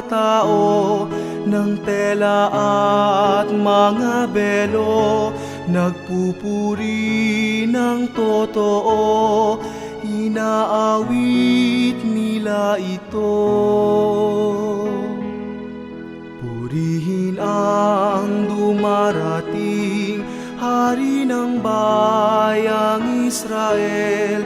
tao ng tela at mga belo, nagpupuri ng totoo, inaawit nila ito. Purihin ang dumarating, Hari ng bayang Israel.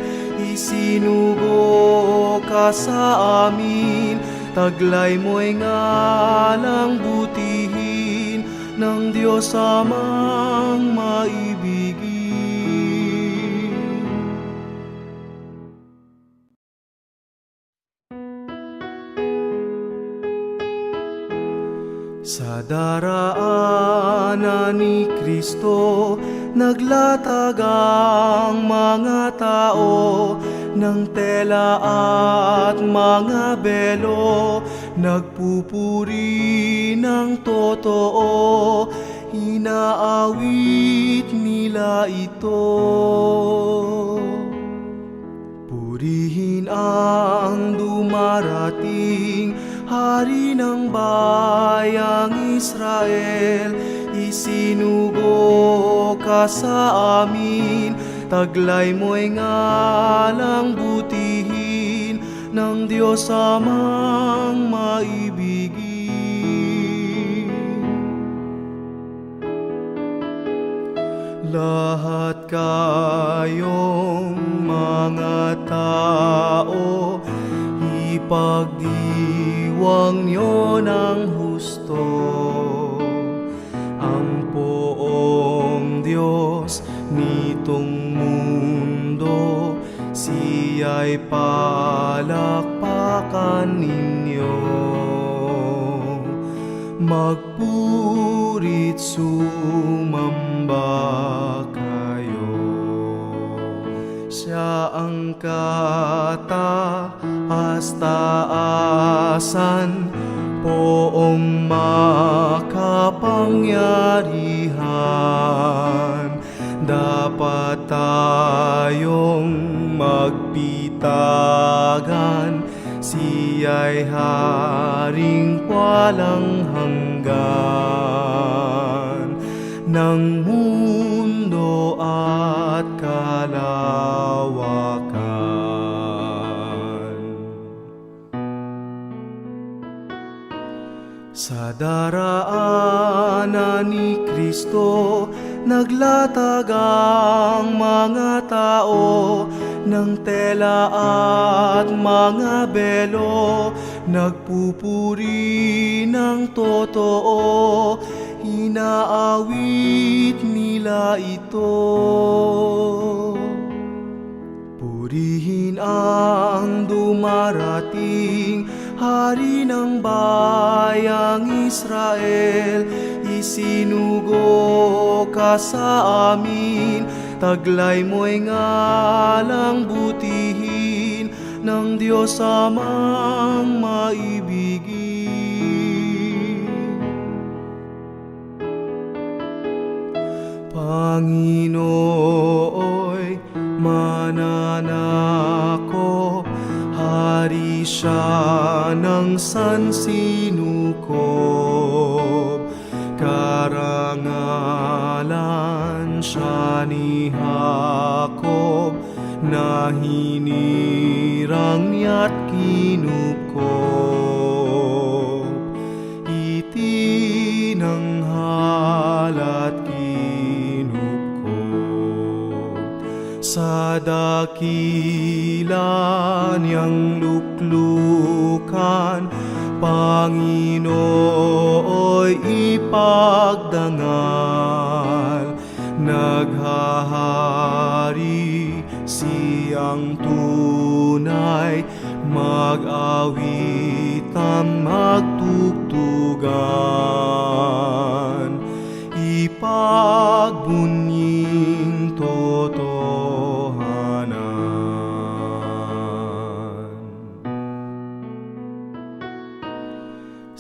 Isinugo ka sa amin, taglay mo'y ngalang butihin ng Diyos Amang maibigin. Sa daraanan ni Kristo, naglatag ang mga tao ng tela at mga belo, nagpupuri ng totoo, inaawit nila ito. Purihin ang dumarating, Hari ng bayang Israel. Isinugo ka sa amin, taglay mo'y ngalang butihin ng Diyos Amang maibigin. Lahat kayong mga tao, ipagdiwang niyo ng husto ang poong Diyos nitong mundo, siya'y palakpakan ninyo. Magpuri't sumamba kayo. Siya ang kataas-taasan, poong makapangyarihan. Dapat tayong magpitagan, siya'y haring walang hanggan ng mundo at kalawakan. Sa daraanan ni Kristo, naglatag ang mga tao ng tela at mga belo, nagpupuri ng totoo, inaawit nila ito. Purihin ang dumarating, Hari ng bayang Israel. Isinugo ka sa amin, taglay mo'y ngalang butihin ng Diyos Amang maibigin. Panginooy mananako, Hari siya ng sansinukob, karangalan siya ni Jacob, na hinirang niya't kinukob, itinanghal at kinukob. Sa dakila niyang luklukan, Panginooy ipagdangal. Naghahari siyang tunay, mag-awit ang magtugtugan, ipagbunying totohanan.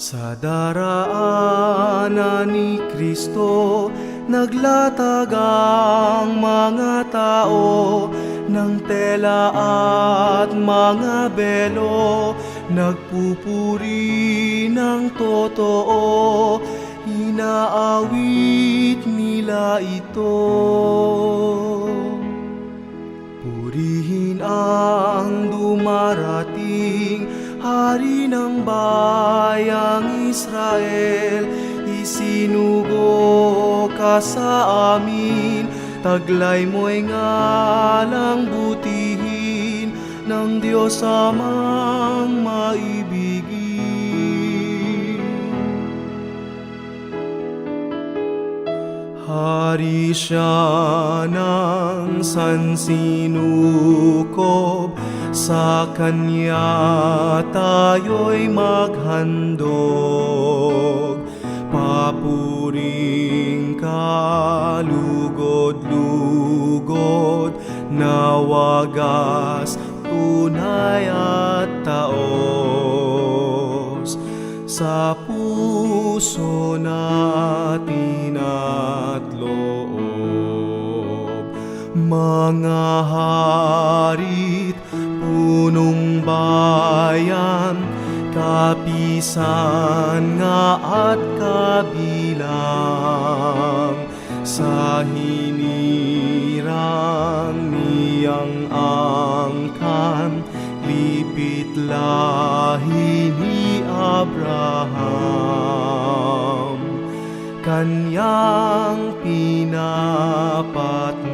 Sa daraanan ni Kristo, naglatag ang mga tao ng tela at mga belo, nagpupuri ng totoo, inaawit nila ito. Purihin ang dumarating, Hari ng bayang Israel. Isinugo ka sa amin, taglay mo'y ngalang butihin ng Diyos Amang maibigin. Hari siya ng sansinukob, sa Kanya tayo'y maghandog. Papuring kalugod-lugod na wagas, tunay at taos sa puso natin at loob. Mga harit, punong bayan, kapisan nga at kabilang, sa hinirang niyang angkan, lipit lahi ni Abraham, Kanyang pinapatnubayan.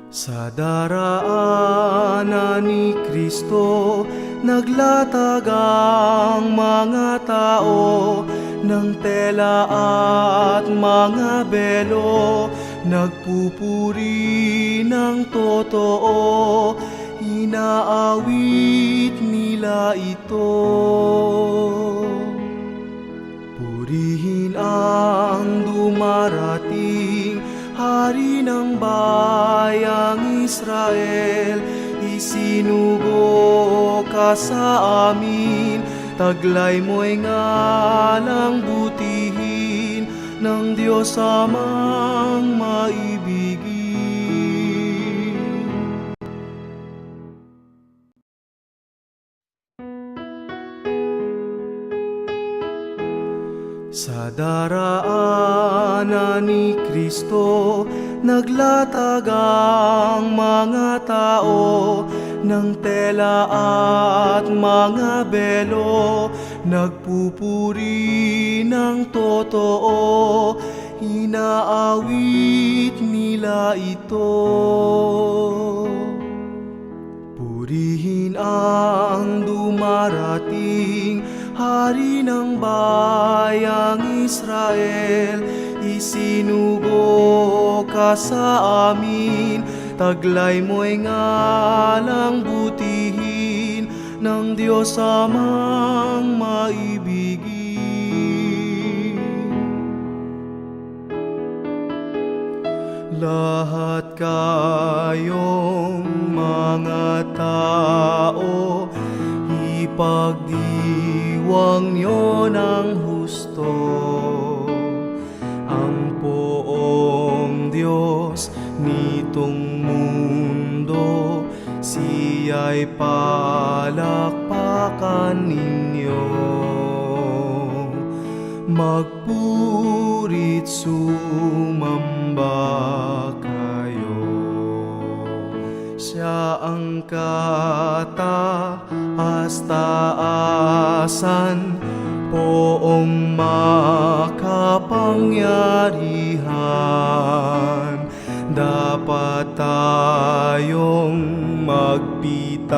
Sa daraanan ni Kristo, naglatag ang mga tao ng tela at mga belo, nagpupuri ng totoo, inaawit nila ito. Purihin ang dumarating, Hari ng bayang Israel. Isinugo ka sa amin, taglay mo'y ngalang butihin ng Diyos Amang maibigin. Sa daraanan ni Kristo, naglatag ang mga tao ng tela at mga belo, nagpupuri ng totoo, inaawit nila ito. Purihin ang dumarating, Hari ng bayang Israel. Isinugo ka sa amin, taglay mo'y ngalang butihin ng Diyos Amang maibigin. Lahat kayong mga tao, ipagdiwang niyo ng husto ang poong Diyos nitong mundo, siya'y palakpakan ninyo. Magpurit sumamba kayo, siya ang kataas-taasan, poong makapangyarihan. Dapat tayong magpitagan,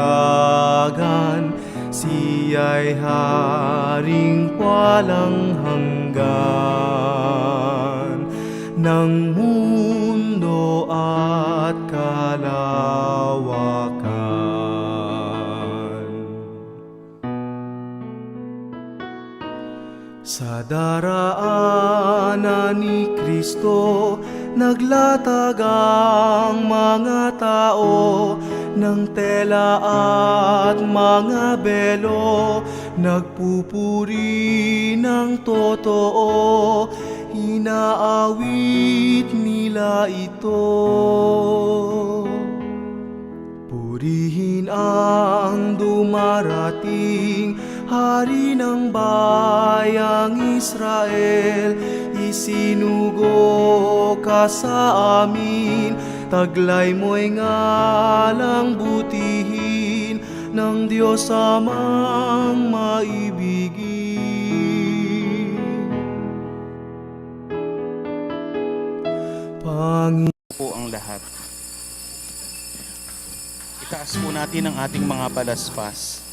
siya'y haring walang hanggan ng mundo at kalawakan. Sa daraanan ni Kristo, naglatag ang mga tao ng tela at mga belo, nagpupuri ng totoo, inaawit nila ito. Purihin ang dumarating Hari ng bayang Israel, isinugo ka sa amin, taglay mo'y ngalang butihin ng Diyos Amang maibigin. Po ang lahat. Itaas po natin ang ating mga palaspas.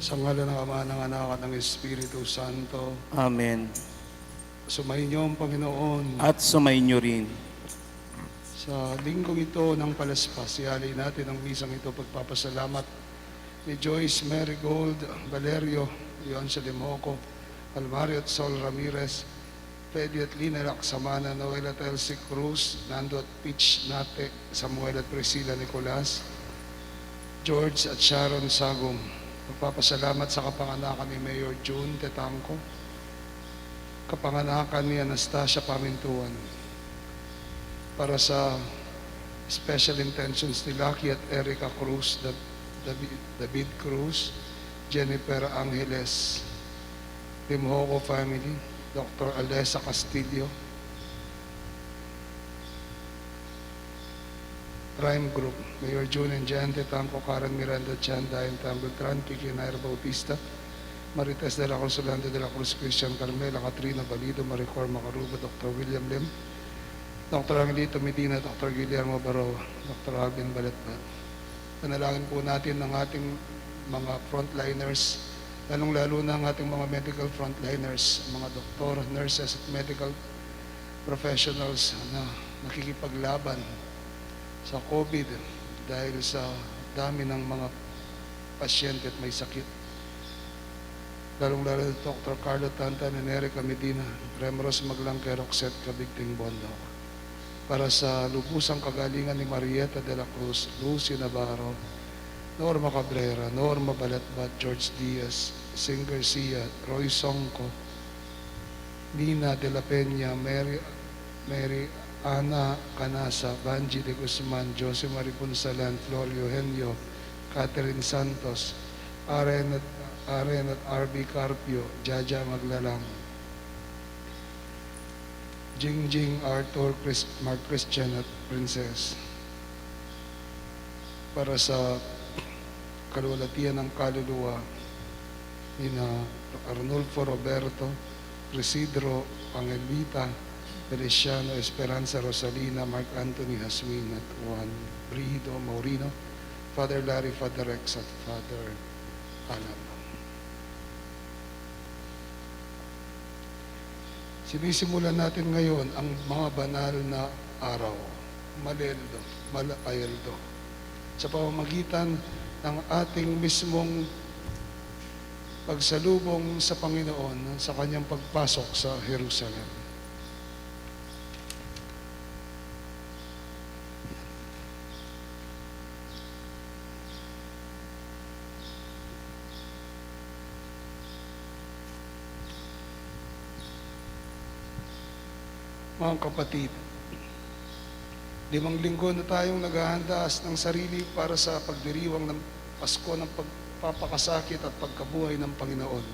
Sa ngalan ng Ama, ng Anak at ng Espiritu Santo, Amen. sumayin niyo ang Panginoon. At sumainyo rin. Sa linggong ito ng palaspas, ialay natin ang misang ito pagpapasalamat ni Joyce Marigold, Valerio, Leon Salimhoco, Almario at Sol Ramirez, Freddy at Lina Laksamana, Noel at Elsie Cruz, Nando at Peach Nate, Samuel at Priscilla Nicolas, George at Sharon Sagum. Magpapasalamat sa kapanganakan ni Mayor June Tetangco, kapanganakan ni Anastasia Pamintuan, para sa special intentions ni Lucky at Erica Cruz, David Cruz, Jennifer Angeles, Limhoco family, Dr. Alessa Castillo, Prime Group, Mayor June and Jan Tetangco, Karen Miranda Chan, Dayan Tambeltran, Kiki Nair Bautista, Marites de la Consolante de la Cruz, Christian Carmela, Katrina Balido, Maricor Macaruba, Dr. William Lim, Dr. Angelito Medina, Dr. Guillermo Barroa, Dr. Alvin Baletbat. Panalangin po natin ng ating mga frontliners, lalong-lalo na ang ating mga medical frontliners, mga doktor, nurses at medical professionals na nakikipaglaban sa COVID dahil sa dami ng mga pasyente at may sakit. Lalong-lalo Dr. Carlo Tantan and Erica Medina, Remros Maglangke, Roxette Cabigting Bondo. Para sa lubusang kagalingan ni Marieta de la Cruz, Lucy Navarro, Norma Cabrera, Norma Balatbat, George Diaz, Sing Garcia, Roy Songco, Nina de la Peña, Mary Ana Canasa, Banji de Guzman, Jose Maripunsalan, Florio Henyo, Catherine Santos, Aren at RB Carpio, Jaja Maglalang, Jingjing Arthur, Mark Christian at Princess. Para sa kaluwalhatian ng kaluluwa ni Arnulfo Roberto, Isidro Angelita, Feliciano Esperanza Rosalina, Mark Anthony Haswin at Juan Brido Maurino, Father Larry, Father Rex at Father Alam. Sinisimulan natin ngayon ang mga banal na araw, Maleldo, Malakayeldo, sa pamamagitan ng ating mismong pagsalubong sa Panginoon sa kanyang pagpasok sa Jerusalem. Mga kapatid, 5 linggo na tayong naghahandaas ng sarili para sa pagdiriwang ng Pasko ng pagpapakasakit at pagkabuhay ng Panginoon.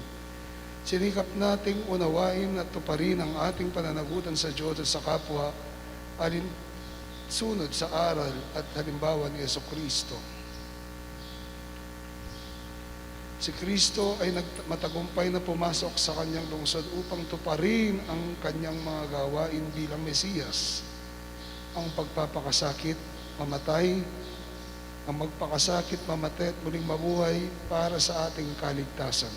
Sinikap nating unawain at tuparin ang ating pananagutan sa Diyos at sa kapwa alinsunod sa aral at halimbawa ni Jesucristo. Si Kristo ay matagumpay na pumasok sa kanyang lungsod upang tuparin ang kanyang mga gawain bilang Mesiyas. Ang pagpapakasakit, mamatay, ang magpakasakit, mamatay at muling mabuhay para sa ating kaligtasan.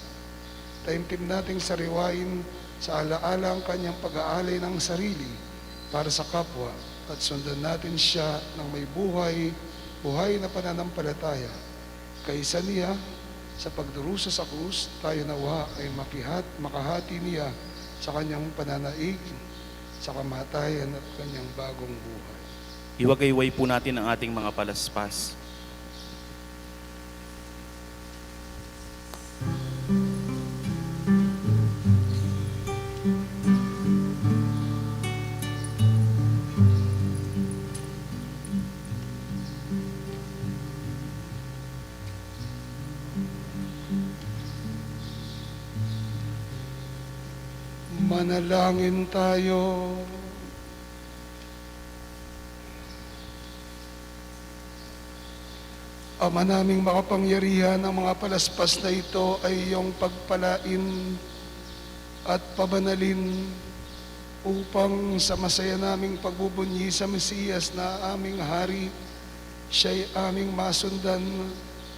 Taimtim nating sariwain sa alaala ang kanyang pag-aalay ng sarili para sa kapwa at sundan natin siya ng may buhay na pananampalataya. Kaysa niya, sa pagdurusa sa krus, tayo nawa ay makahati niya sa kanyang pananaig, sa kamatayan at kanyang bagong buhay. Iwagayway po natin ang ating mga palaspas. Manalangin tayo. Ama naming makapangyarihan, ang mga palaspas na ito ay iyong pagpalain at pabanalin upang sa masaya naming pagbubunyi sa Mesiyas na aming hari, siya'y aming masundan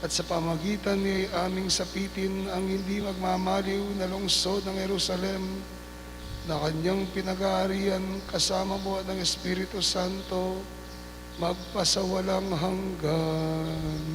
at sa pamagitan niya aming sapitin ang hindi magmamaliw na lungsod ng Jerusalem na kanyang pinag-aarian kasama mo ng Espiritu Santo magpasawalang hanggan.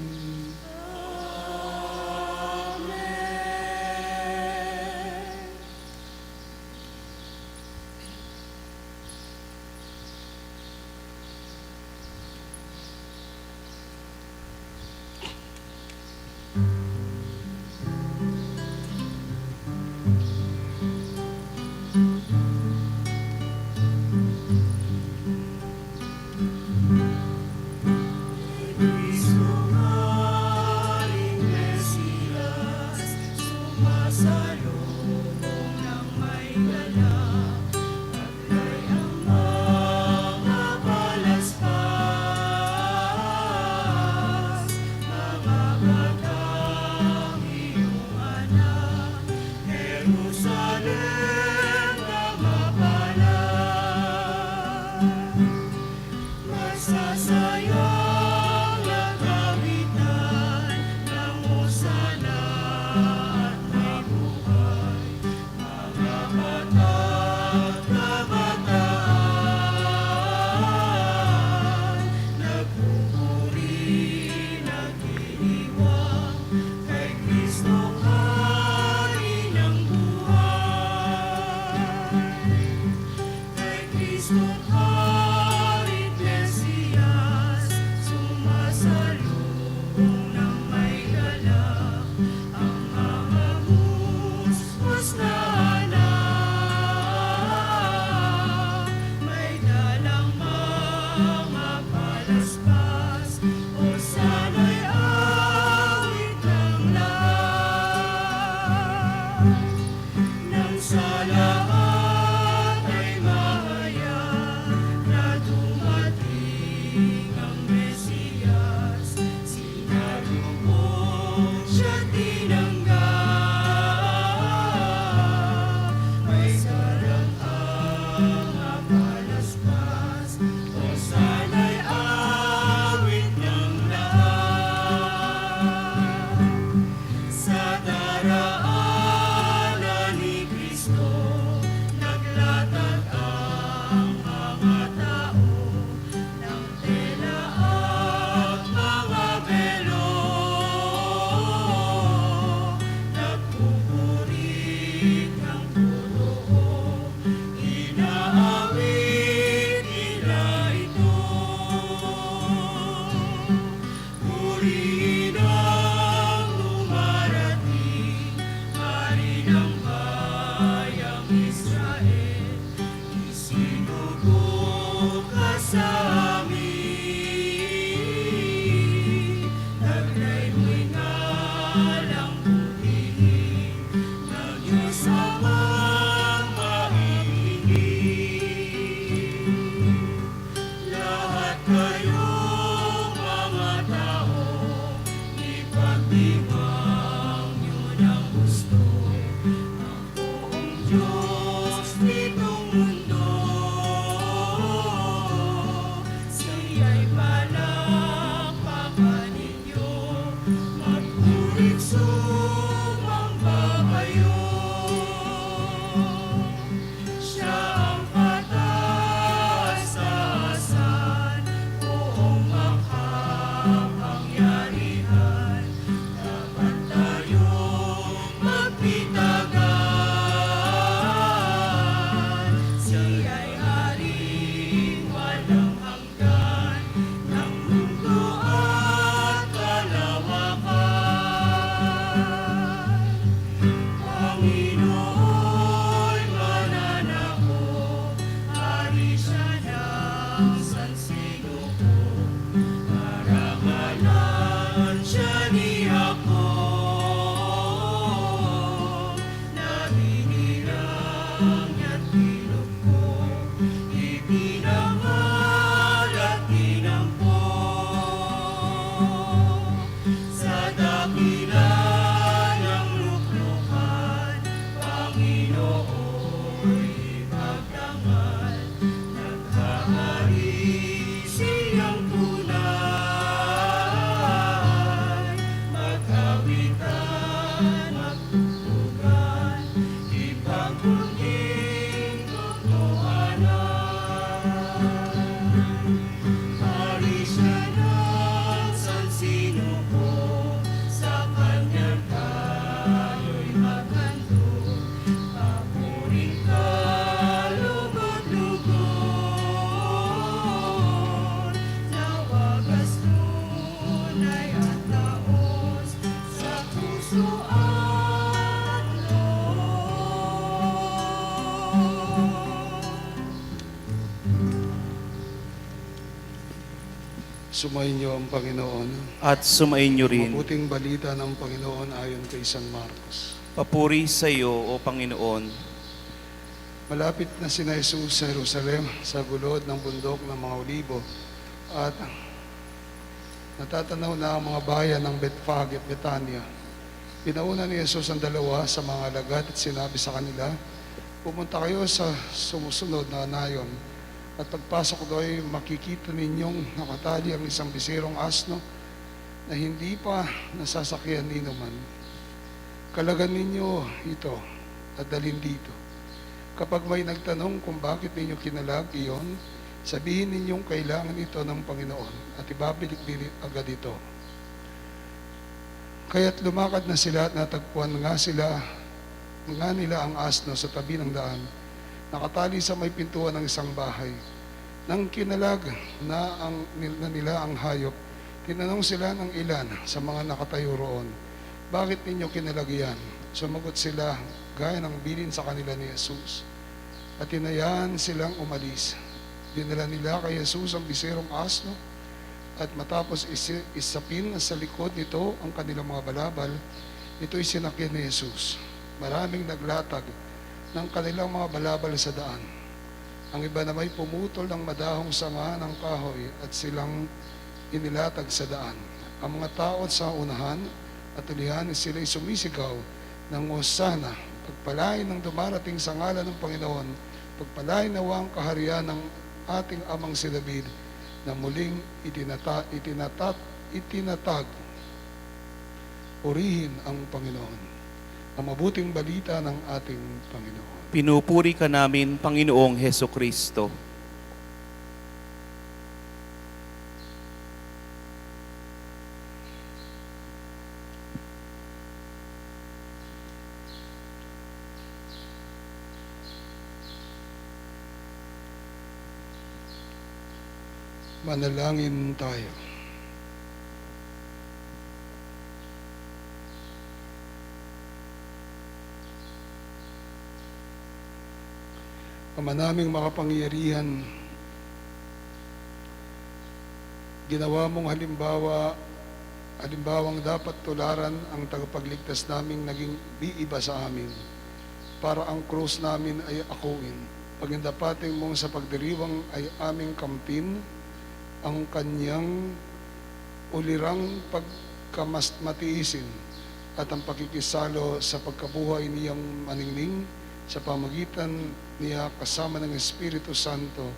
Sumayin niyo ang Panginoon. At sumayin niyo rin. Mabuting balita ng Panginoon ayon kay San Marcos. Papuri sa iyo, O Panginoon. Malapit na sina Jesus sa Jerusalem, sa gulod ng bundok ng mga Olibo, at natatanaw na ang mga bayan ng Bethphage at Betania. Pinauna ni Jesus ang dalawa sa mga alagad at sinabi sa kanila, pumunta kayo sa sumusunod na nayon, at pagpasok do'y makikita ninyong nakatali ang isang bisirong asno na hindi pa nasasakyan ni naman. Kalagan ninyo ito at dalhin dito. Kapag may nagtanong kung bakit ninyo kinalag iyon, sabihin ninyong kailangan ito ng Panginoon at ibabalik din agad ito. Kaya't lumakad na sila at natagpuan nga nila ang asno sa tabi ng daan, nakatali sa may pintuan ng isang bahay. Nang kinalag na nila ang hayop, tinanong sila ng ilan sa mga nakatayo roon, bakit ninyo kinalagyan? Sumagot sila gaya ng bilin sa kanila ni Jesus. At tinayaan silang umalis. Dinala nila kay Jesus ang bisirong asno, at matapos isapin sa likod nito ang kanilang mga balabal, ito'y sinakyan ni Jesus. Maraming naglatag ng kanilang mga balabal sa daan. Ang iba na may pumutol ng madahong sanga ng kahoy at silang inilatag sa daan. Ang mga tao sa unahan at ulihan sila'y sumisigaw ng Hosana, pagpalain ng dumarating sa ngalan ng Panginoon, pagpalain nawa ang kaharian ng ating amang si David, na muling itinatag. Purihin ang Panginoon. Ang mabuting balita ng ating Panginoon. Pinupuri ka namin, Panginoong Heso Kristo. Manalangin tayo. Ama naming makapangyarihan, ginawa mong halimbawang dapat tularan ang tagapagligtas naming naging iba sa amin, para ang krus namin ay akuin. Pagindapating mong sa pagdiriwang ay aming kamtin, ang kanyang ulirang pagkamatiisin at ang pakikisalo sa pagkabuhay niyang maningning sa pamagitan niya kasama ng Espiritu Santo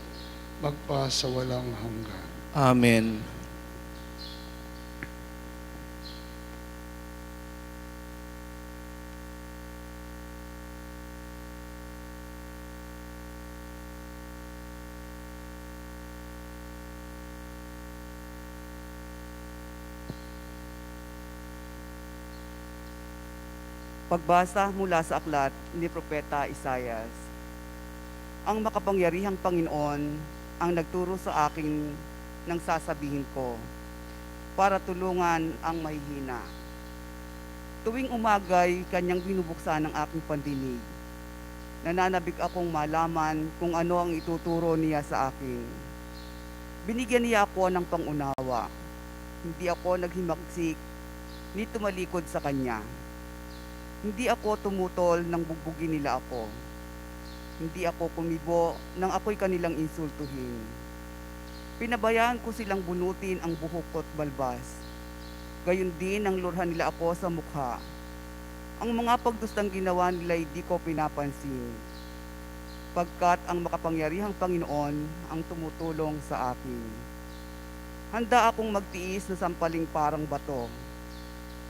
magpa sa walang hanggan. Amen. Pagbasa mula sa aklat ni Propeta Isaias. Ang makapangyarihang Panginoon ang nagturo sa akin ng sasabihin ko para tulungan ang mahihina. Tuwing umagay kanyang binubuksan ang aking pandinig. Nananabik akong malaman kung ano ang ituturo niya sa akin. Binigyan niya ako ng pangunawa. Hindi ako naghimaksik ni tumalikod sa kanya. Hindi ako tumutol nang bugbugin nila ako. Hindi ako kumibo nang ako'y kanilang insultuhin. Pinabayaan ko silang bunutin ang buhok ko't balbas. Gayon din ang lurhan nila ako sa mukha. Ang mga pagdustang ginawa nila di ko pinapansin. Pagkat ang makapangyarihang Panginoon ang tumutulong sa akin. Handa akong magtiis na sampaling parang bato.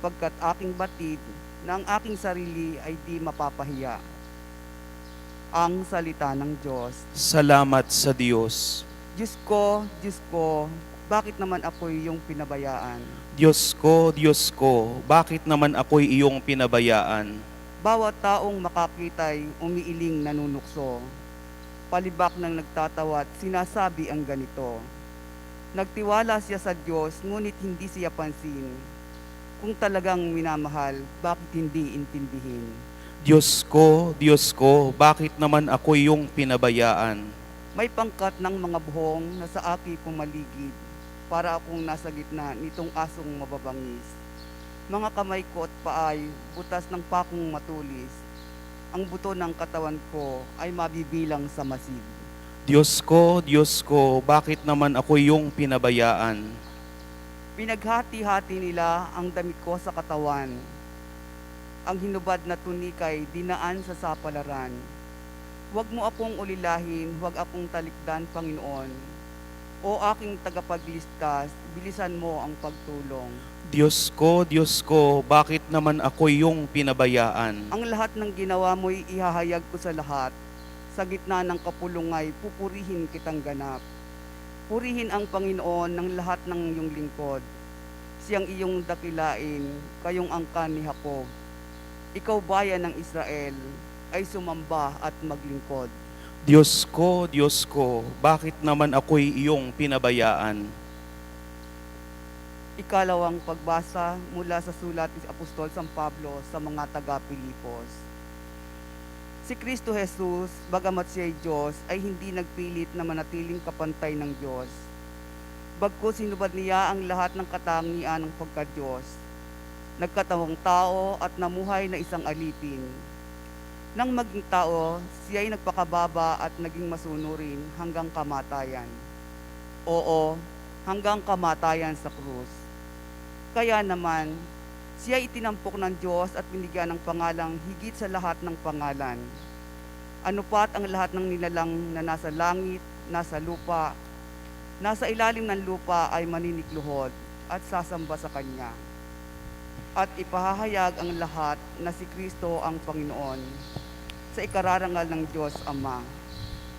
Pagkat aking batid na ang aking sarili ay di mapapahiya. Ang salita ng Diyos. Salamat sa Diyos. Diyos ko, bakit naman ako'y iyong pinabayaan? Diyos ko, bakit naman ako'y iyong pinabayaan? Bawat taong makakita'y umiiling nanunukso. Palibak ng nagtatawat, sinasabi ang ganito. Nagtiwala siya sa Diyos, ngunit hindi siya pansin. Kung talagang minamahal, bakit hindi intindihin? Diyos ko, bakit naman ako'y iyong pinabayaan? May pangkat ng mga buhong na sa aki pumaligid, para akong nasa gitna nitong asong mababangis. Mga kamay ko at paay, butas ng pakong matulis. Ang buto ng katawan ko ay mabibilang sa masid. Diyos ko, bakit naman ako'y iyong pinabayaan? Pinaghati-hati nila ang damit ko sa katawan. Ang hinubad na tunikay dinaan sa sapalaran. Huwag mo akong ulilahin, huwag akong talikdan, Panginoon. O aking tagapaglistas, bilisan mo ang pagtulong. Diyos ko, bakit naman ako'y iyong pinabayaan? Ang lahat ng ginawa mo'y ihahayag ko sa lahat. Sa gitna ng kapulungay, pupurihin kitang ganap. Purihin ang Panginoon ng lahat ng iyong lingkod. Siyang iyong dakilain, kayong angkan ni Jacob. Ikaw bayan ng Israel, ay sumamba at maglingkod. Diyos ko, bakit naman ako'y iyong pinabayaan? Ikalawang pagbasa mula sa sulat ni Apostol San Pablo sa mga taga-Pilipos. Si Kristo Jesus, bagamat siya'y Diyos, ay hindi nagpilit na manatiling kapantay ng Diyos. Bagkus sinubad niya ang lahat ng katangian ng pagka-Diyos. Nagkatawang tao at namuhay na isang alipin. Nang maging tao, siya ay nagpakababa at naging masunurin hanggang kamatayan. Oo, hanggang kamatayan sa krus. Kaya naman, siya ay itinampok ng Diyos at binigyan ng pangalang higit sa lahat ng pangalan. Ano pat ang lahat ng nilalang na nasa langit, nasa lupa, nasa ilalim ng lupa ay maninikluhod at sasamba sa Kanya. At ipahahayag ang lahat na si Kristo ang Panginoon sa ikararangal ng Diyos Ama,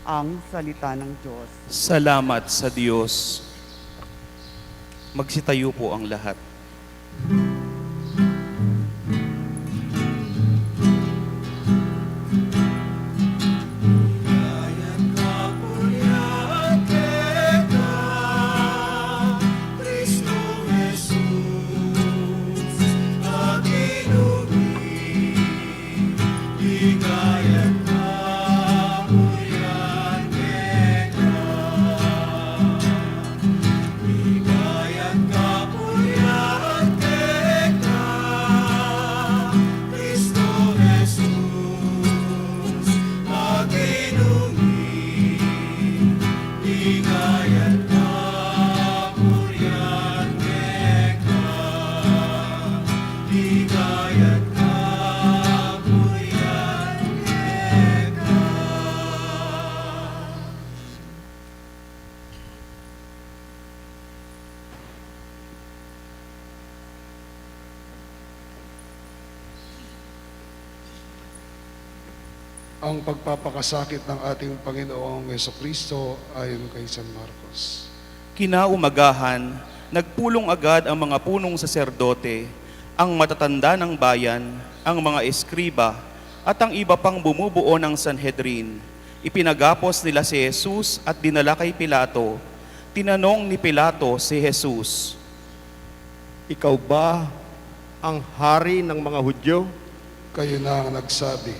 ang salita ng Diyos. Salamat sa Diyos. Magsitayo po ang lahat. Ang pagpapakasakit ng ating Panginoong Jesucristo ayon kay San Marcos. Kinaumagahan, nagpulong agad ang mga punong saserdote, ang matatanda ng bayan, ang mga eskriba, at ang iba pang bumubuo ng Sanhedrin. Ipinagapos nila si Jesus at dinala kay Pilato. Tinanong ni Pilato si Jesus, Ikaw ba ang hari ng mga Hudyo? Kayo na ang nagsabi.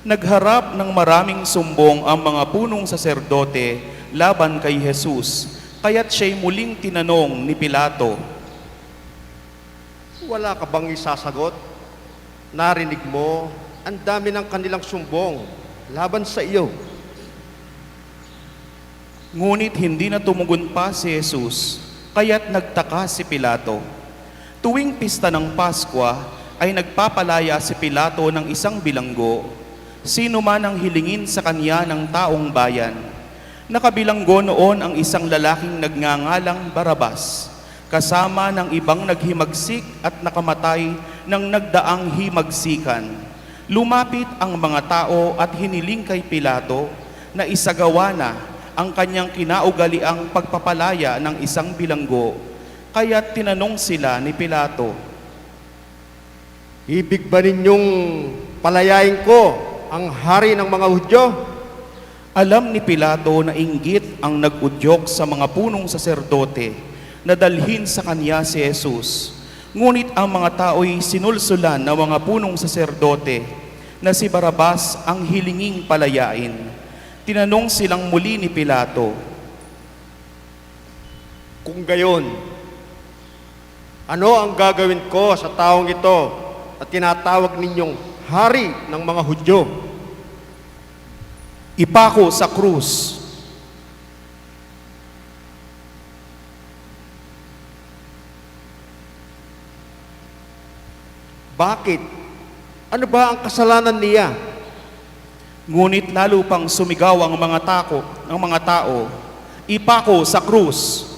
Nagharap ng maraming sumbong ang mga punong saserdote laban kay Jesus, kaya't siya'y muling tinanong ni Pilato, Wala ka bang isasagot? Narinig mo, ang dami ng kanilang sumbong laban sa iyo. ngunit hindi na tumugon pa si Jesus, kaya't nagtaka si Pilato. Tuwing pista ng Paskwa ay nagpapalaya si Pilato ng isang bilanggo, sino man ang hilingin sa kanya ng taong bayan. Nakabilanggo noon ang isang lalaking nagngangalang Barabas, kasama ng ibang naghimagsik at nakamatay ng nagdaang himagsikan. Lumapit ang mga tao at hiniling kay Pilato na isagawa na ang kanyang kinaugaliang pagpapalaya ng isang bilanggo. Kaya't tinanong sila ni Pilato, Ibig ba ninyong palayain ko ang hari ng mga Hudyo? alam ni Pilato na inggit ang nag-udyok sa mga punong saserdote na dalhin sa kanya si Jesus. Ngunit ang mga tao'y sinulsulan ng mga punong saserdote na si Barabas ang hilinging palayain. Tinanong silang muli ni Pilato, Kung gayon, ano ang gagawin ko sa taong ito at tinatawag ninyong hari ng mga Hudyo? ipako sa krus. Bakit? Ano ba ang kasalanan niya? Ngunit lalo pang sumigaw ang mga tao, ipako sa krus.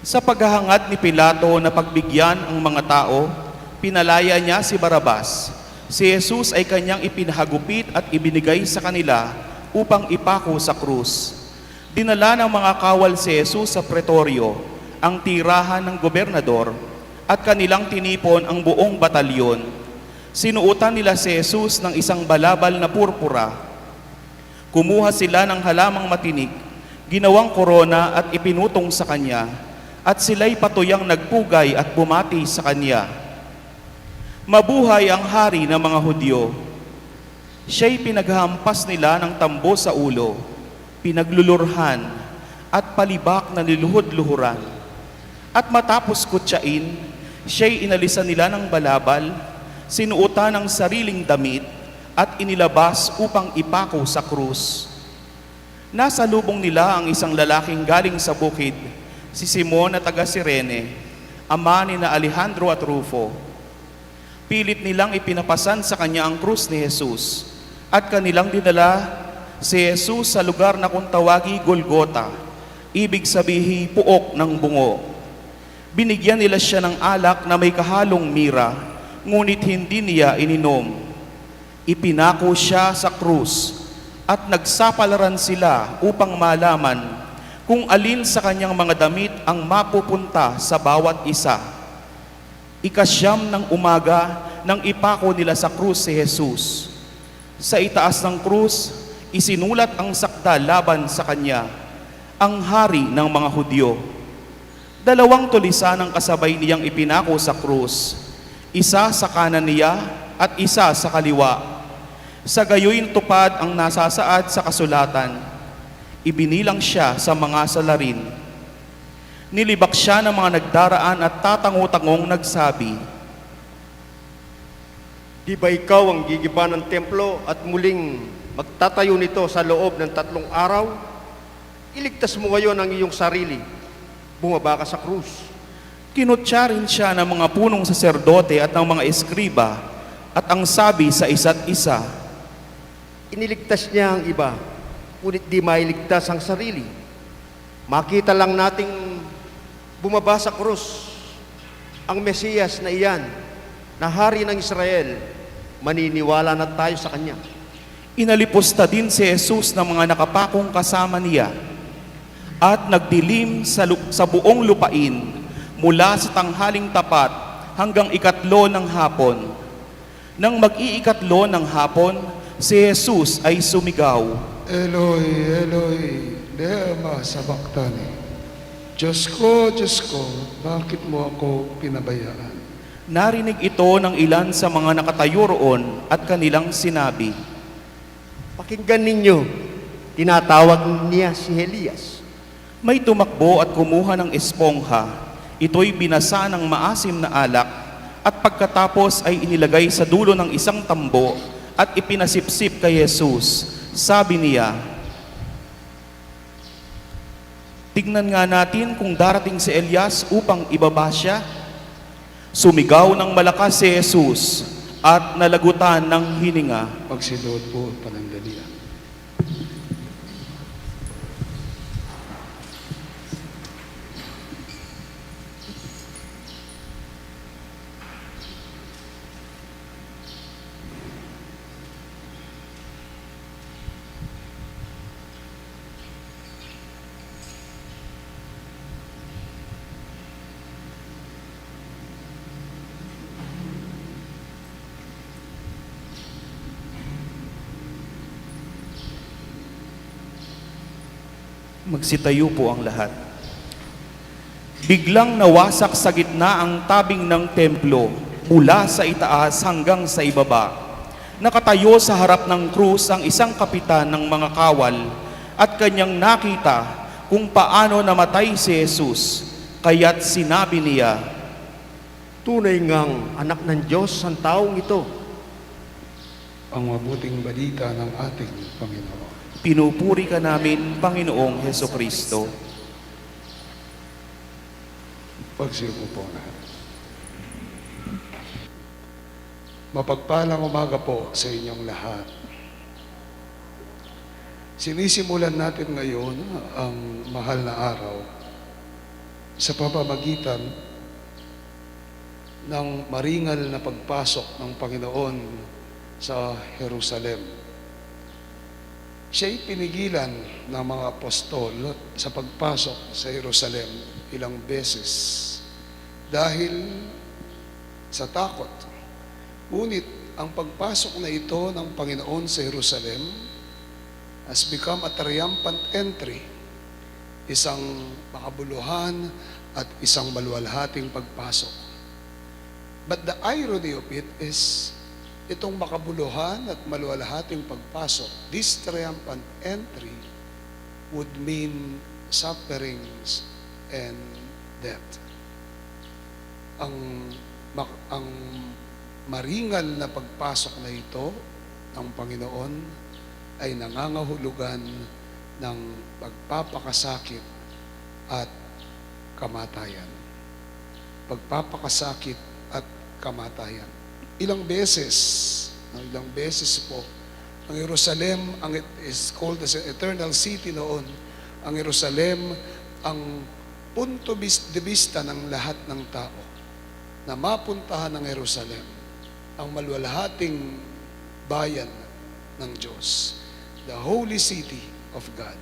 Sa paghahangad ni Pilato na pagbigyan ang mga tao, pinalaya niya si Barabas. Si Jesus ay kanyang ipinahagupit at ibinigay sa kanila upang ipako sa krus. Dinala ng mga kawal si Jesus sa pretoryo, ang tirahan ng gobernador, at kanilang tinipon ang buong batalyon. Sinuutan nila si Jesus ng isang balabal na purpura. Kumuha sila ng halamang matinik, ginawang korona at ipinutong sa kanya, at sila'y patuyang nagpugay at bumati sa kanya. Mabuhay ang hari ng mga Hudyo. Siya'y pinaghampas nila ng tambo sa ulo, pinaglulurhan, at palibak na niluhod-luhuran. At matapos kutsain, siya'y inalisan nila ng balabal, sinuutan ng sariling damit, at inilabas upang ipako sa krus. Nasa lubong nila ang isang lalaking galing sa bukid, si Simon na taga Cirene, ama ni na Alejandro at Rufo. Pilit nilang ipinapasan sa kanya ang krus ni Jesus, at kanilang dinala si Jesus sa lugar na kung tawagi Golgota, ibig sabihin puok ng bungo. Binigyan nila siya ng alak na may kahalong mira, ngunit hindi niya ininom. Ipinako siya sa krus at nagsapalaran sila upang malaman kung alin sa kanyang mga damit ang mapupunta sa bawat isa. Ikasyam ng umaga nang ipako nila sa krus si Jesus. Sa itaas ng krus, isinulat ang sakda laban sa kanya, ang hari ng mga Hudyo. 2 tulisan ang kasabay niyang ipinako sa krus, isa sa kanan niya at isa sa kaliwa. Sa gayoy tupad ang nasasaad sa kasulatan, ibinilang siya sa mga salarin. Nilibak siya ng mga nagdaraan at tatango-tangong nagsabi, Di ba ikaw ang gigiba ng templo at muling magtatayo nito sa loob ng 3 araw? Iligtas mo ngayon ang iyong sarili. Bumaba ka sa krus. Kinutya rin siya ng mga punong saserdote at ng mga eskriba, at ang sabi sa isa't isa, Iniligtas niya ang iba, ngunit di mailigtas ang sarili. Makita lang nating bumaba sa krus ang Mesiyas na iyan, na hari ng Israel, maniniwala na tayo sa kanya. inalipusta din si Jesus ng mga nakapakong kasama niya, at nagdilim sa buong lupain mula sa tanghaling tapat hanggang 3 ng hapon. Nang mag-iikatlo ng hapon, si Jesus ay sumigaw, Eloi, Eloi, lema sabachthani. Diyos ko, bakit mo ako pinabayaan? Narinig ito ng ilan sa mga nakatayo roon at kanilang sinabi, Pakinggan ninyo, tinatawag niya si Elias. May tumakbo at kumuha ng espongha. Ito'y binasa ng maasim na alak at pagkatapos ay inilagay sa dulo ng isang tambo at ipinasipsip kay Jesus. Sabi niya, "Tignan nga natin kung darating si Elias upang ibaba siya." Sumigaw ng malakas si Jesus at nalagutan ng hininga. Pagsilood po, panandalian. Magsitayo po ang lahat. Biglang nawasak sa gitna ang tabing ng templo mula sa itaas hanggang sa ibaba. Nakatayo sa harap ng krus ang isang kapitan ng mga kawal at kanyang nakita kung paano namatay si Jesus. Kaya't sinabi niya, Tunay ngang anak ng Diyos ang taong ito. Ang mabuting balita ng ating Panginoon. "Pinupuri ka namin, Panginoong Hesukristo." Pagsiupo po na. Mapagpalang umaga po sa inyong lahat. Sinisimulan natin ngayon ang mahal na araw sa pamamagitan ng maringal na pagpasok ng Panginoon sa Jerusalem. Siya'y pinigilan ng mga apostol sa pagpasok sa Jerusalem ilang beses dahil sa takot. Ngunit ang pagpasok na ito ng Panginoon sa Jerusalem has become a triumphant entry, isang makabuluhan at isang maluwalhating pagpasok. But the irony of it is, itong makabuluhan at maluwalhating pagpasok, this triumphant entry would mean sufferings and death. Ang maringal na pagpasok na ito ng Panginoon ay nangangahulugan ng pagpapakasakit at kamatayan. Pagpapakasakit at kamatayan. Ilang beses po, ang Jerusalem, it is called as an eternal city noon. Ang Jerusalem, ang punto de vista ng lahat ng tao na mapuntahan ng Jerusalem, ang maluwalhating bayan ng Diyos, the holy city of God.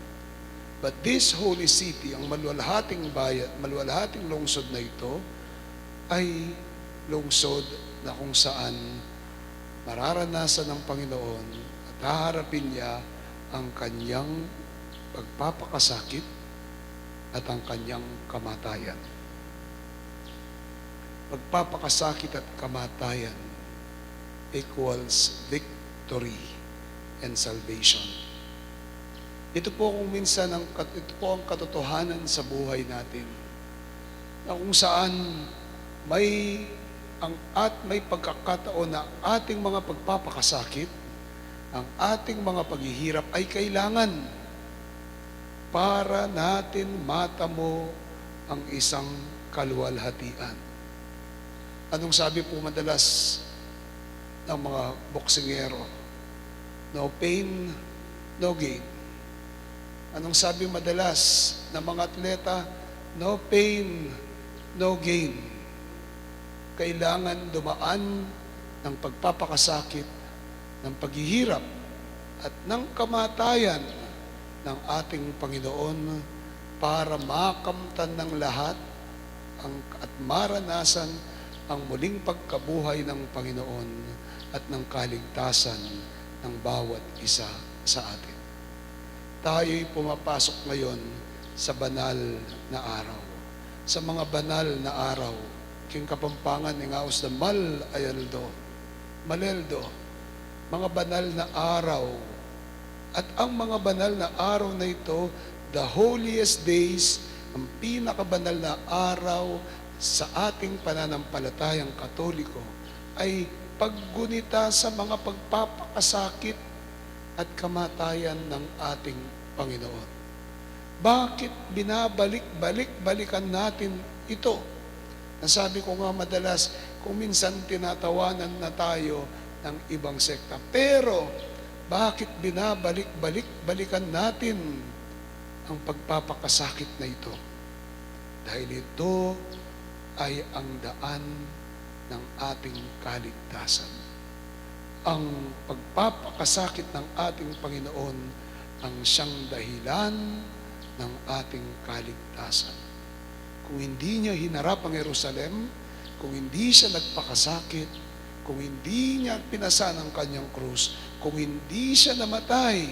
But this holy city, ang maluwalhating bayan, maluwalhating lungsod na ito, ay lungsod na kung saan mararanasan ng Panginoon at haharapin niya ang kanyang pagpapakasakit at ang kanyang kamatayan. Pagpapakasakit at kamatayan equals victory and salvation. Ito po kung minsan ito po ang katotohanan sa buhay natin, na kung saan may pagkakataon na ating mga pagpapakasakit, ang ating mga paghihirap ay kailangan para natin matamo ang isang kaluwalhatian. Anong sabi po madalas ng mga boksingero? No pain, no gain. Anong sabi madalas ng mga atleta? No pain, no gain. Kailangan dumaan ng pagpapakasakit, ng paghihirap, at ng kamatayan ng ating Panginoon para makamtan ng lahat at maranasan ang muling pagkabuhay ng Panginoon at ng kaligtasan ng bawat isa sa atin. Tayo'y pumapasok ngayon sa banal na araw. Sa mga banal na araw, king kapampangan ng Aos na Maleldo, mga banal na araw At ang mga banal na araw na ito, the holiest days, ang pinakabanal na araw sa ating pananampalatayang Katoliko, ay paggunita sa mga pagpapakasakit at kamatayan ng ating Panginoon. Bakit binabalik-balikan natin ito? Nasabi ko nga madalas, kung minsan tinatawanan na tayo ng ibang sekta. Pero, bakit binabalik-balikan natin ang pagpapakasakit na ito? Dahil ito ay ang daan ng ating kaligtasan. Ang pagpapakasakit ng ating Panginoon ang siyang dahilan ng ating kaligtasan. Kung hindi niya hinarap ang Jerusalem, kung hindi siya nagpakasakit, kung hindi niya pinasa ng kanyang krus, kung hindi siya namatay,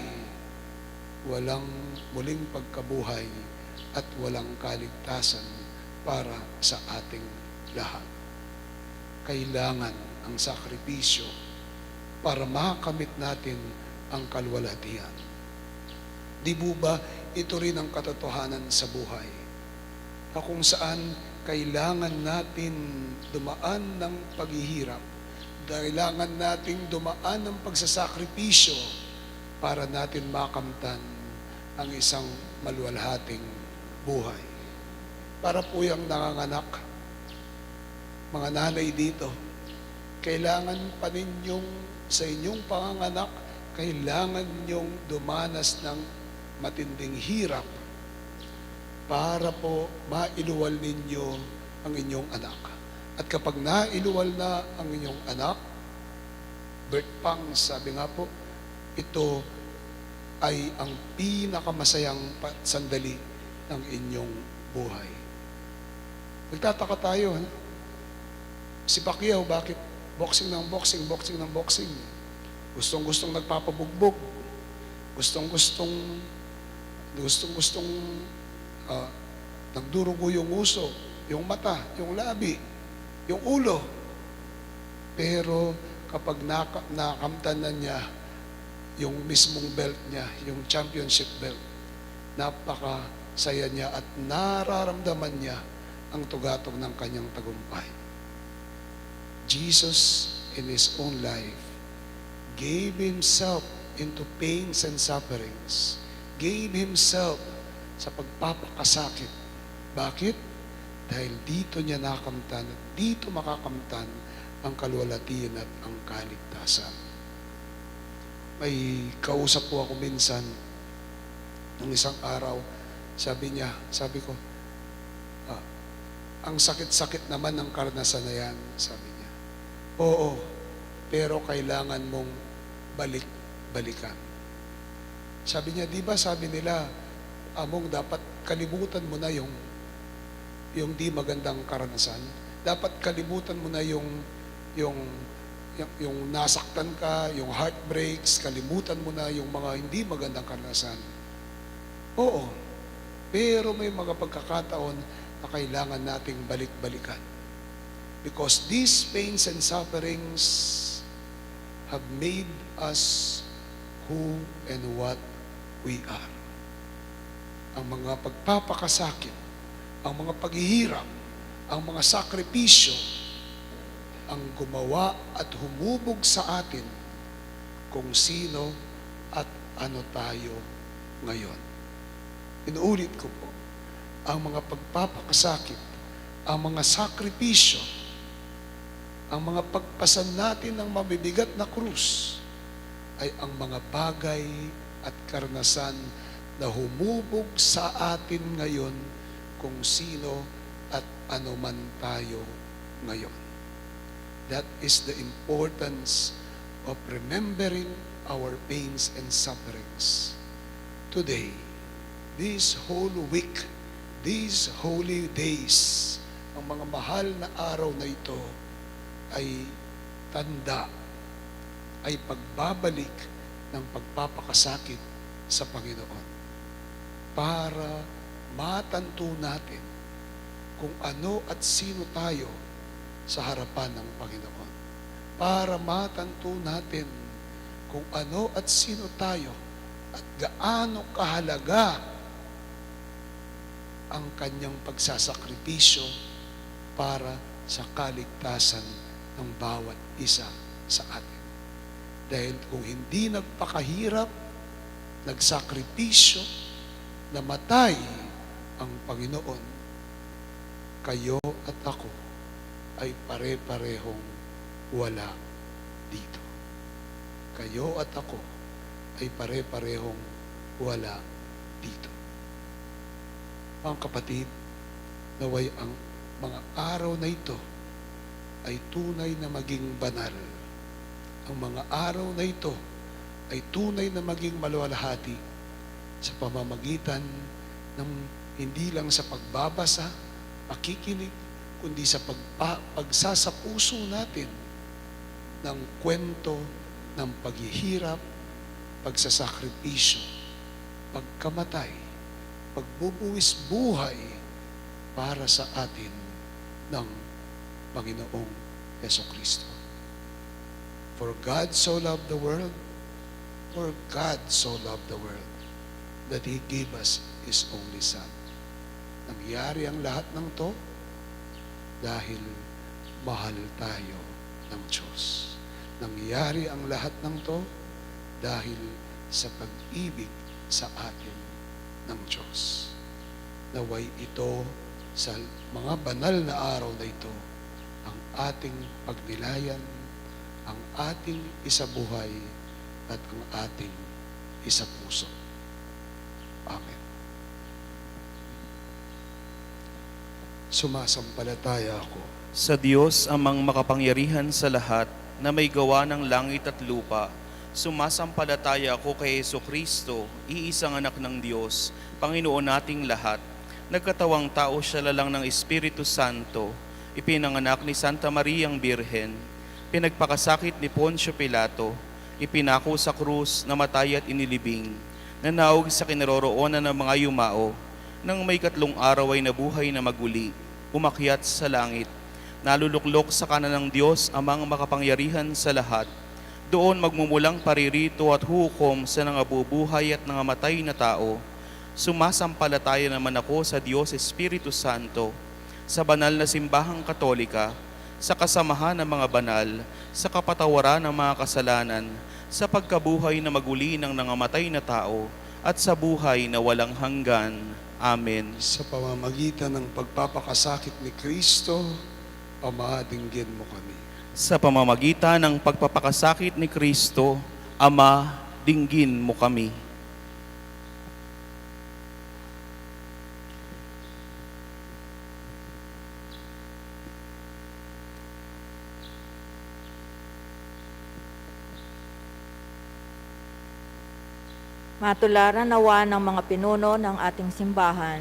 walang muling pagkabuhay at walang kaligtasan para sa ating lahat. Kailangan ang sakripisyo para makamit natin ang kalwalhatian. Di po ba ito rin ang katotohanan sa buhay? Na kung saan kailangan natin dumaan ng paghihirap, kailangan nating dumaan ng pagsasakripisyo para natin makamtan ang isang maluwalhating buhay. Para po yung nanganganak, mga nanay dito, kailangan pa ninyong sa inyong panganganak, kailangan ninyong dumanas ng matinding hirap para po mailuwal ninyo ang inyong anak. At kapag nailuwal na ang inyong anak, birth pangs, sabi nga po, ito ay ang pinakamasayang sandali ng inyong buhay. Nagtataka tayo, ha? Si Pacquiao, bakit boxing ng boxing, boxing ng boxing? Gustong-gustong nagpapabugbog. Gustong-gustong nagdurugo yung uso, yung mata, yung labi, yung ulo. Pero kapag nakamtan na niya yung mismong belt niya, yung championship belt, napakasaya niya at nararamdaman niya ang tugatog ng kanyang tagumpay. Jesus in His own life gave Himself into pains and sufferings, gave Himself sa pagpapakasakit. Bakit? Dahil dito niya nakamtan at dito makakamtan ang kalwalhatian at ang kaligtasan. May kausap po ako minsan nung isang araw, sabi ko, ang sakit-sakit naman ng karanasan na yan, sabi niya. Oo, pero kailangan mong balik-balikan. Sabi niya, di ba sabi nila, Among, dapat kalimutan mo na yung di magandang karanasan. Dapat kalimutan mo na yung nasaktan ka, yung heartbreaks, kalimutan mo na yung mga hindi magandang karanasan. Oo, pero may mga pagkakataon na kailangan nating balik-balikan. Because these pains and sufferings have made us who and what we are. Ang mga pagpapakasakit, ang mga paghihirap, ang mga sakripisyo, ang gumawa at humubog sa atin kung sino at ano tayo ngayon. Inuulit ko po, ang mga pagpapakasakit, ang mga sakripisyo, ang mga pagpasan natin ng mabibigat na krus ay ang mga bagay at karanasan na humubog sa atin ngayon kung sino at ano man tayo ngayon. That is the importance of remembering our pains and sufferings. Today, this whole week, these holy days, ang mga mahal na araw na ito ay tanda, ay pagbabalik ng pagpapakasakit sa Panginoon para matanto natin kung ano at sino tayo sa harapan ng Panginoon. Para matanto natin kung ano at sino tayo at gaano kahalaga ang kanyang pagsasakripisyo para sa kaligtasan ng bawat isa sa atin. Dahil kung hindi nagpakahirap, nagsakripisyo, namatay ang Panginoon, kayo at ako ay pare-parehong wala dito. Kayo at ako ay pare-parehong wala dito. Mga kapatid, naway ang mga araw na ito ay tunay na maging banal. Ang mga araw na ito ay tunay na maging maluwalhati sa pamamagitan ng hindi lang sa pagbabasa, pakikinig, kundi sa pagsasapuso natin ng kwento ng paghihirap, pagsasakripisyo, pagkamatay, pagbubuwis buhay para sa atin ng Panginoong Jesucristo. For God so loved the world, for God so loved the world, that He gave us His only Son. Nangyari ang lahat ng to dahil mahal tayo ng Diyos. Nangyari ang lahat ng to dahil sa pag-ibig sa atin ng Diyos. Naway ito sa mga banal na araw na ito ang ating pagnilayan, ang ating isabuhay at ang ating isapuso. Amen. Sumasampalataya ako Sa Diyos amang makapangyarihan sa lahat na may gawa ng langit at lupa, sumasampalataya ako kay Jesucristo, iisang anak ng Diyos, Panginoon nating lahat. Nagkatawang tao siya lalang ng Espiritu Santo, ipinanganak ni Santa Mariang Birhen, pinagpakasakit ni Poncio Pilato, ipinako sa krus, namatay at inilibing, nanaog sa kinaroroonan ng mga yumao, nang may 3 araw ay nabuhay na maguli, umakyat sa langit, naluluklok sa kanan ng Diyos amang makapangyarihan sa lahat. Doon magmumulang paririto at hukom sa nangabubuhay at nangamatay na tao. Sumasampalataya naman ako sa Diyos Espiritu Santo, sa banal na simbahang katolika, sa kasamahan ng mga banal, sa kapatawaran ng mga kasalanan, sa pagkabuhay na maguli ng nangamatay na tao, at sa buhay na walang hanggan. Amen. sa pamamagitan ng pagpapakasakit ni Kristo, Ama, dinggin mo kami. Sa pamamagitan ng pagpapakasakit ni Kristo, Ama, dinggin mo kami. Matularan nawa ng mga pinuno ng ating simbahan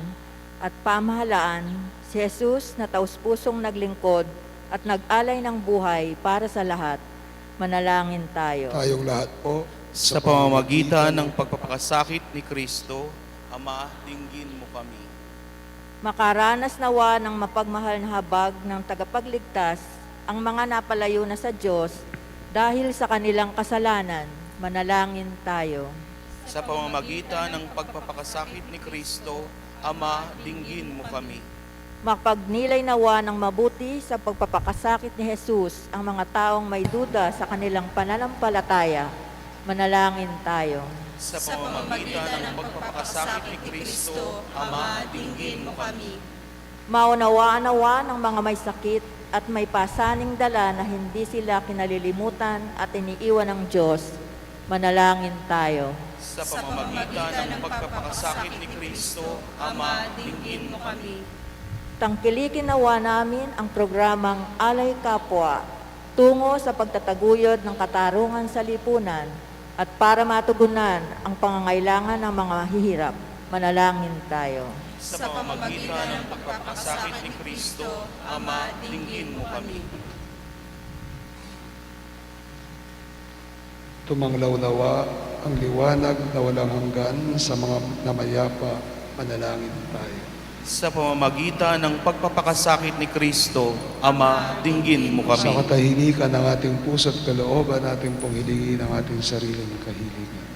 at pamahalaan si Jesus na taus-pusong naglingkod at nag-alay ng buhay para sa lahat. Manalangin tayo. Tayong lahat po, Sa pamamagitan ng pagpapakasakit ni Kristo, Ama, dinggin mo kami. Makaranas nawa ng mapagmahal na habag ng tagapagligtas ang mga napalayo na sa Diyos dahil sa kanilang kasalanan. Manalangin tayo. Sa pamamagitan ng pagpapakasakit ni Kristo, Ama, dinggin mo kami. Mapagnilay nawa ng mabuti sa pagpapakasakit ni Jesus ang mga taong may duda sa kanilang pananampalataya. Manalangin tayo. Sa pamamagitan ng pagpapakasakit ni Kristo, Ama, dinggin mo kami. Maunawaan nawa ng mga may sakit at may pasaning dala na hindi sila kinalilimutan at iniiwan ng Diyos. Manalangin tayo. Sa pamamagitan ng pagpapakasakit ni Kristo, Ama, dinggin mo kami. Tangkilikin nawa namin ang programang Alay Kapwa tungo sa pagtataguyod ng katarungan sa lipunan at para matugunan ang pangangailangan ng mga hihirap. Manalangin tayo. Sa pamamagitan ng pagpapakasakit ni Kristo, Ama, dinggin mo kami. tumanglaw nawa ang liwanag na walang hanggan sa mga namayapa. Manalangin tayo. Sa pamamagitan ng pagpapakasakit ni Kristo, Ama, dinggin mo Sa kami. katahimikan ng ating puso at kalooban, natin pong hilingin ang ating sariling kahilingan.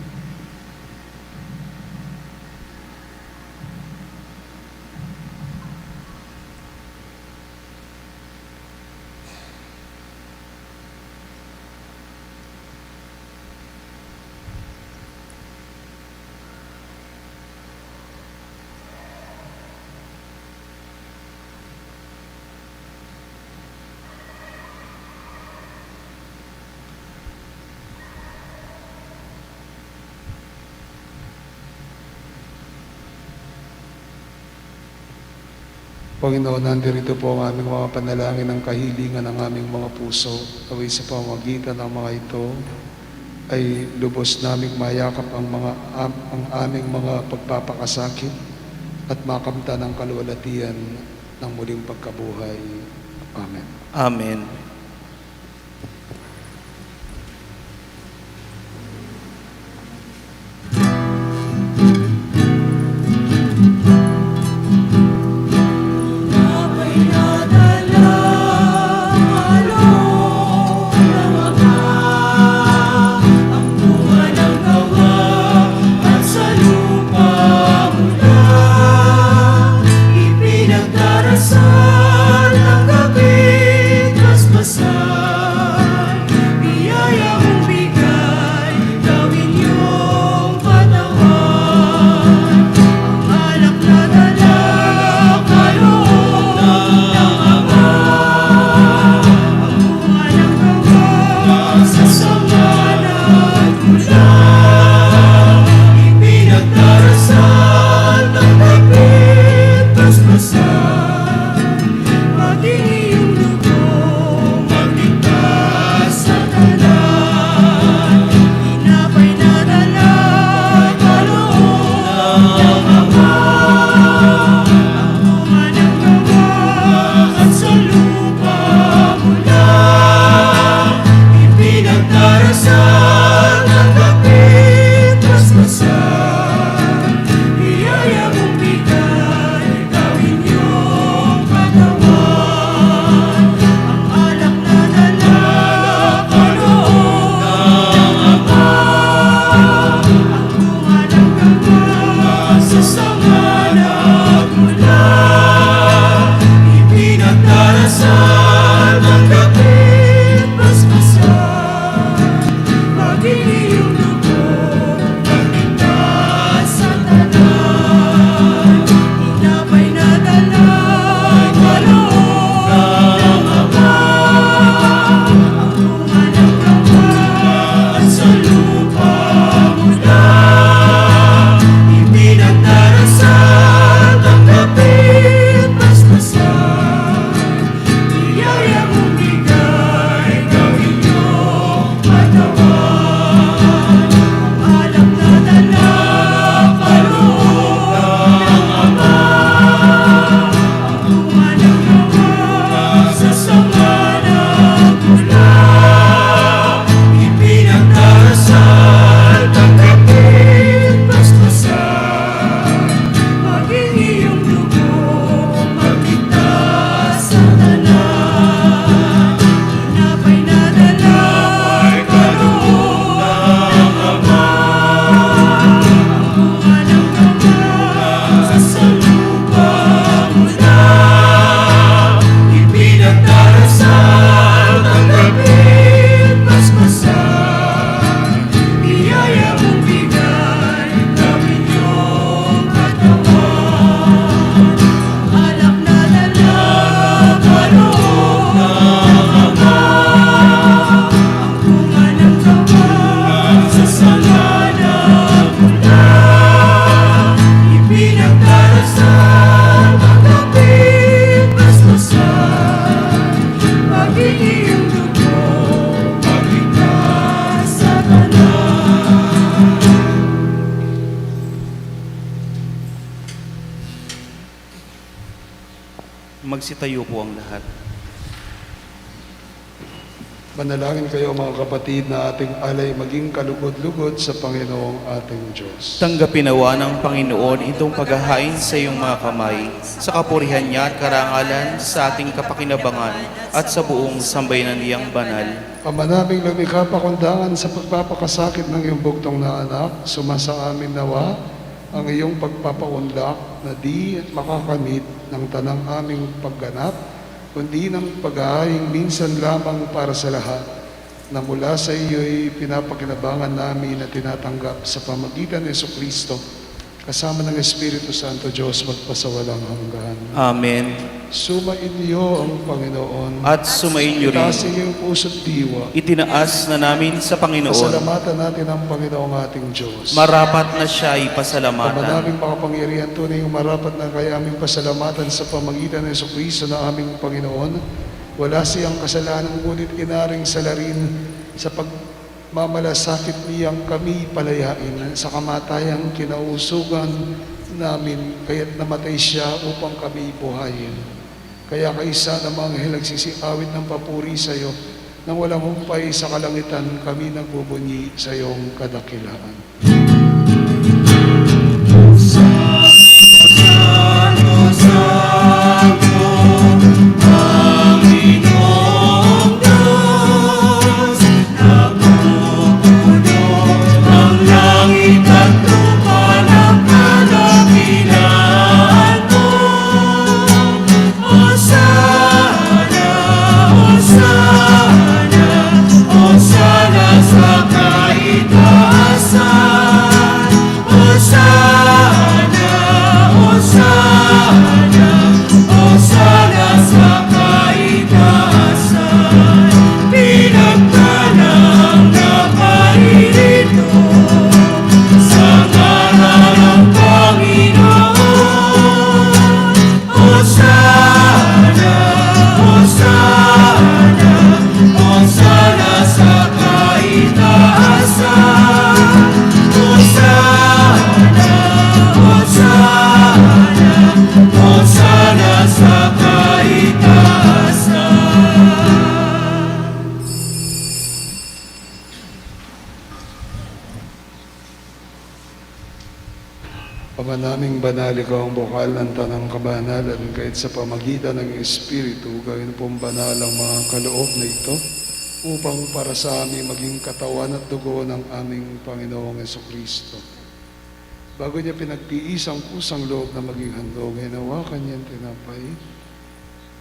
Panginoon, nandirito po ang aming mga panalangin ng kahilingan ng aming mga puso. Away sa pamamagitan ng mga ito, ay lubos naming mayakap ang aming mga pagpapakasakit at makamta ng kaluwalhatian ng muling pagkabuhay. Amen. Amen. Pinagdarasal ng gabi, traspasan. Magsitayo po ang lahat. Manalangin kayo mga kapatid na ating alay maging kalugod-lugod sa Panginoong ating Diyos. Tanggapin nawa ng Panginoon itong paghahain sa iyong mga kamay, sa kapurihan niya at karangalan, sa ating kapakinabangan at sa buong sambayanan niyang banal. Ama naming lumikha pakundangan sa pagpapakasakit ng iyong bugtong na anak, sumasa amin nawa ang iyong pagpapaunlak na di makakamit ng tanang aming pagganap, kundi ng paghahaing minsan lamang para sa lahat, na mula sa iyo'y pinapakinabangan namin na tinatanggap sa pamagitan ni Jesucristo, kasama ng Espiritu Santo Diyos magpasawalang hanggan. Amen. Sumain niyo ang Panginoon. At sumainyo rin. Itaas iyong puso't diwa. Itinaas na namin sa Panginoon. Pasalamatan natin ang Panginoong ating Diyos. Marapat na siya ay Ama pasalamatan. naming makapangyarihan, tunay yung marapat na kaya aming pasalamatan sa pamagitan ng Jesucristo na aming Panginoon. Wala siyang kasalanan, ngunit inaring salarin sa pagmamalasakit niyang kami palayain. Sa kamatayang kinausugan namin, kaya't namatay siya upang kami buhayin. Kaya kaisa ng mga anghel nagsisiawit ng papuri sa iyo, nang walang humpay sa kalangitan, kami nagbubunyi sa iyong kadakilaan. Ama naming banal, ikaw ang bukal ng tanang kabanalan, kahit sa pamagitan ng Espiritu, gawin pong banal ang mga kaloob na ito, upang para sa amin maging katawan at dugo ng aming Panginoong Jesucristo. Bago niya pinagtiis ang kusang loob na maging handog, hinawakan niya ang tinapay,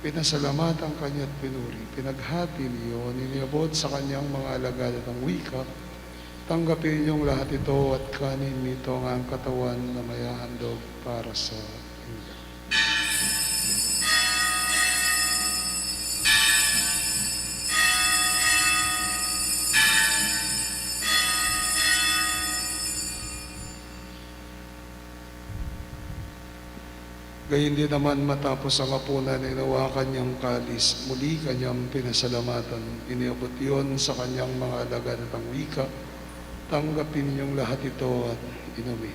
pinasalamatan kanya at pinuri, pinaghati niyo, niniabot sa kanyang mga alagad at ang wika, tanggapin niyong lahat ito at kanin nito ang katawan na may handog para sa inyo. Gayun din naman matapos ang hapunan, inawakan niyang kalis, muli kanyang pinasalamatan, iniabot iyon sa kanyang mga alagad at ang wika, tanggapin niyong lahat ito at inumin.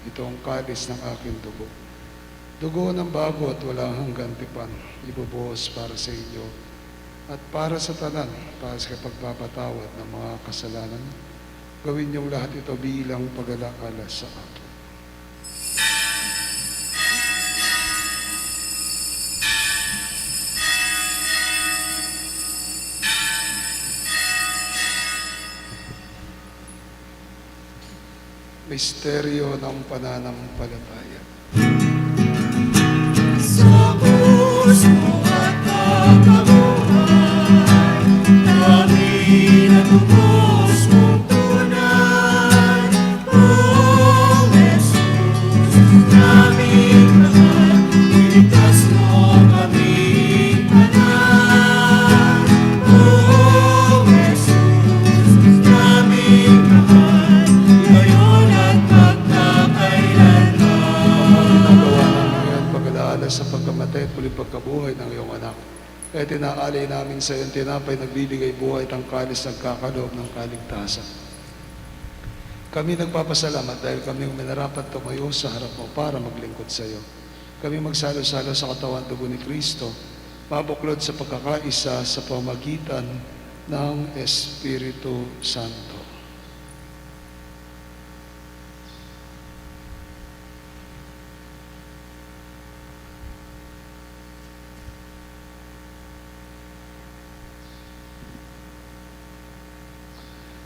Ito ang kalis ng aking dugo. Dugo ng bago at walang hanggang tipan, ibubuhos para sa inyo at para sa tanan, para sa pagpapatawad ng mga kasalanan. Gawin niyong lahat ito bilang pag-alala sa akin. Misteryo ng pananampalataya. Sa puso at pagkabuhay, kami natubos mong tunay. O Jesus, naming mahal, iligtas mo kaming tanan. O Jesus, naming mahal, ngayon at magkakailanman. Ginagawa namin ngayon pag-alaala sa pagkamatay at muling pagkabuhay ng iyong anak. Kaya tinaalay namin sa iyong tinapay nagbibigay buhay at ang kalis nagkakaloob ng kaligtasan. Kami nagpapasalamat dahil kami minarapat tumayo sa harap mo para maglingkod sa iyo. Kami magsalo-salo sa katawan dugo ni Kristo, mabuklod sa pagkakaisa sa pamagitan ng Espiritu Santo.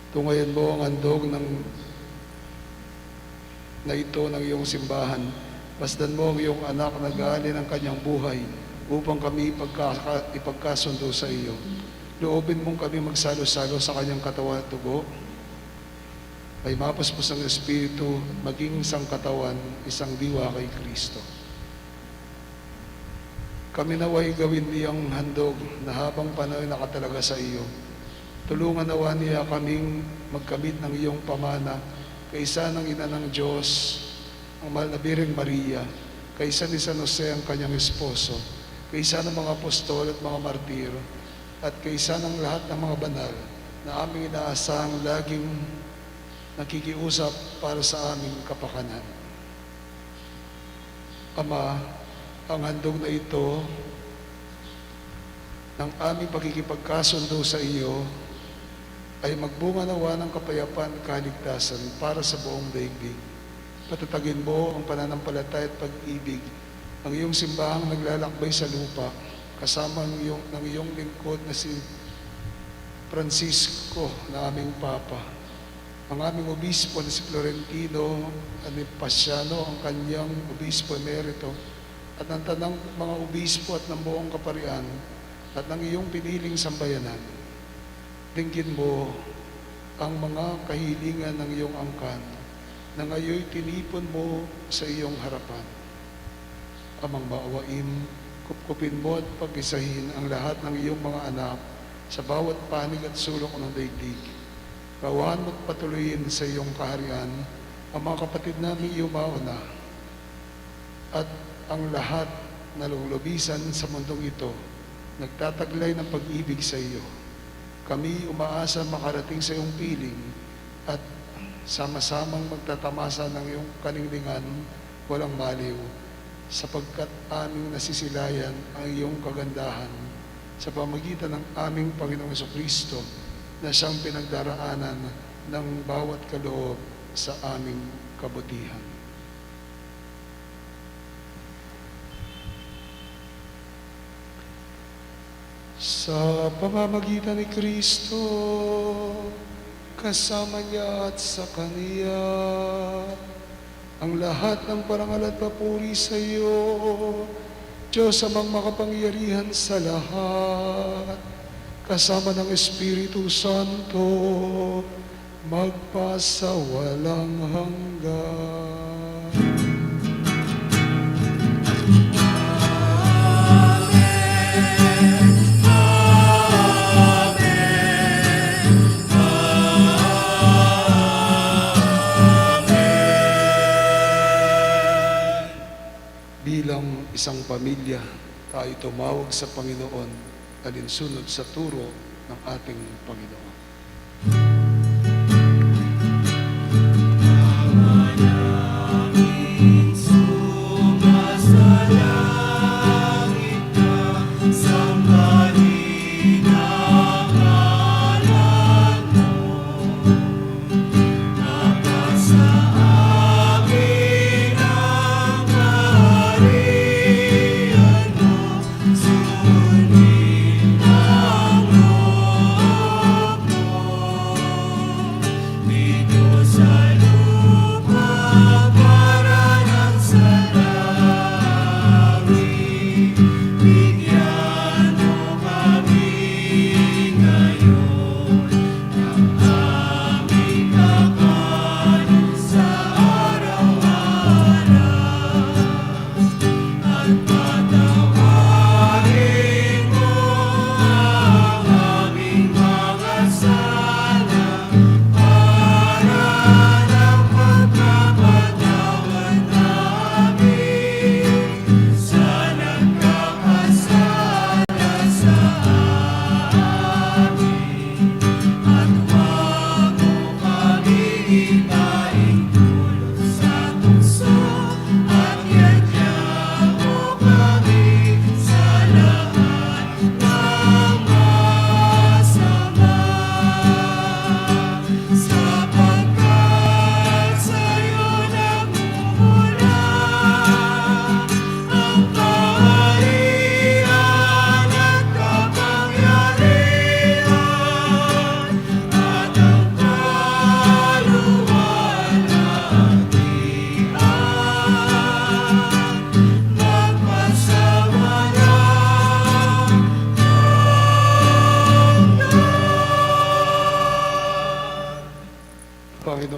Tungayan mo ang handog na ito ng iyong simbahan. Pasdan mo ang iyong anak na gali ng kanyang buhay upang kami ipagkasundo sa iyo. Loobin mong kami magsalo-salo sa kanyang katawan at dugo ay mapaspos ng Espiritu, maging isang katawan, isang diwa kay Kristo. Kami naway gawin niyang handog na habang panahon nakatalaga sa iyo. Tulungan nawa niya kaming magkamit ng iyong pamana, kaysa ng ina ng Diyos, ang mahal na Birheng Maria, kaysa ni San Jose ang kanyang esposo, kaysa ng mga apostol at mga martir, at kaysa ng lahat ng mga banal na aming inaasahang laging nakikiusap para sa aming kapakanan. Ama, ang handog na ito ng aming pakikipagkasundo sa iyo ay magbunga nawa ng kapayapaan at kaligtasan para sa buong daigdig. Patatagin mo ang pananampalataya at pag-ibig ng iyong simbahang naglalakbay sa lupa, kasama ng iyong lingkod na si Francisco na aming Papa, ang aming obispo na si Florentino Anipasiano, ang kanyang obispo emerito, at ng tanang mga obispo at ng buong kaparian, at ng iyong piniling sambayanan. Dinggin mo ang mga kahilingan ng iyong angkan na ngayoy tinipon mo sa iyong harapan. Amang maawain, kupkupin mo at pag-isahin ang lahat ng iyong mga anak sa bawat panig at sulok ng daigdig. Kawan mo't patuloyin sa iyong kaharian ang mga kapatid namin iyong mauna at ang lahat na lulubisan sa mundong ito nagtataglay ng pag-ibig sa iyo. Kami umaasa makarating sa iyong piling at sama-samang magtatamasa ng iyong kaninglingan walang maliw, sapagkat aming nasisilayan ang iyong kagandahan sa pamagitan ng aming Panginoong Jesucristo na siyang pinagdaraanan ng bawat kaloob sa aming kabutihan. Sa pamamagitan ni Kristo, kasama niya at sa Kaniya, ang lahat ng parangal at papuri sa iyo, Diyos amang makapangyarihan sa lahat, kasama ng Espiritu Santo, magpasawalang hanggan. Bilang isang pamilya, tayo tumawag sa Panginoon alinsunod sa turo ng ating Panginoon. Sumasalangit ka, sambahin ang ngalan mo. Napasa amin ang kaharian mo, sunin ang loob mo.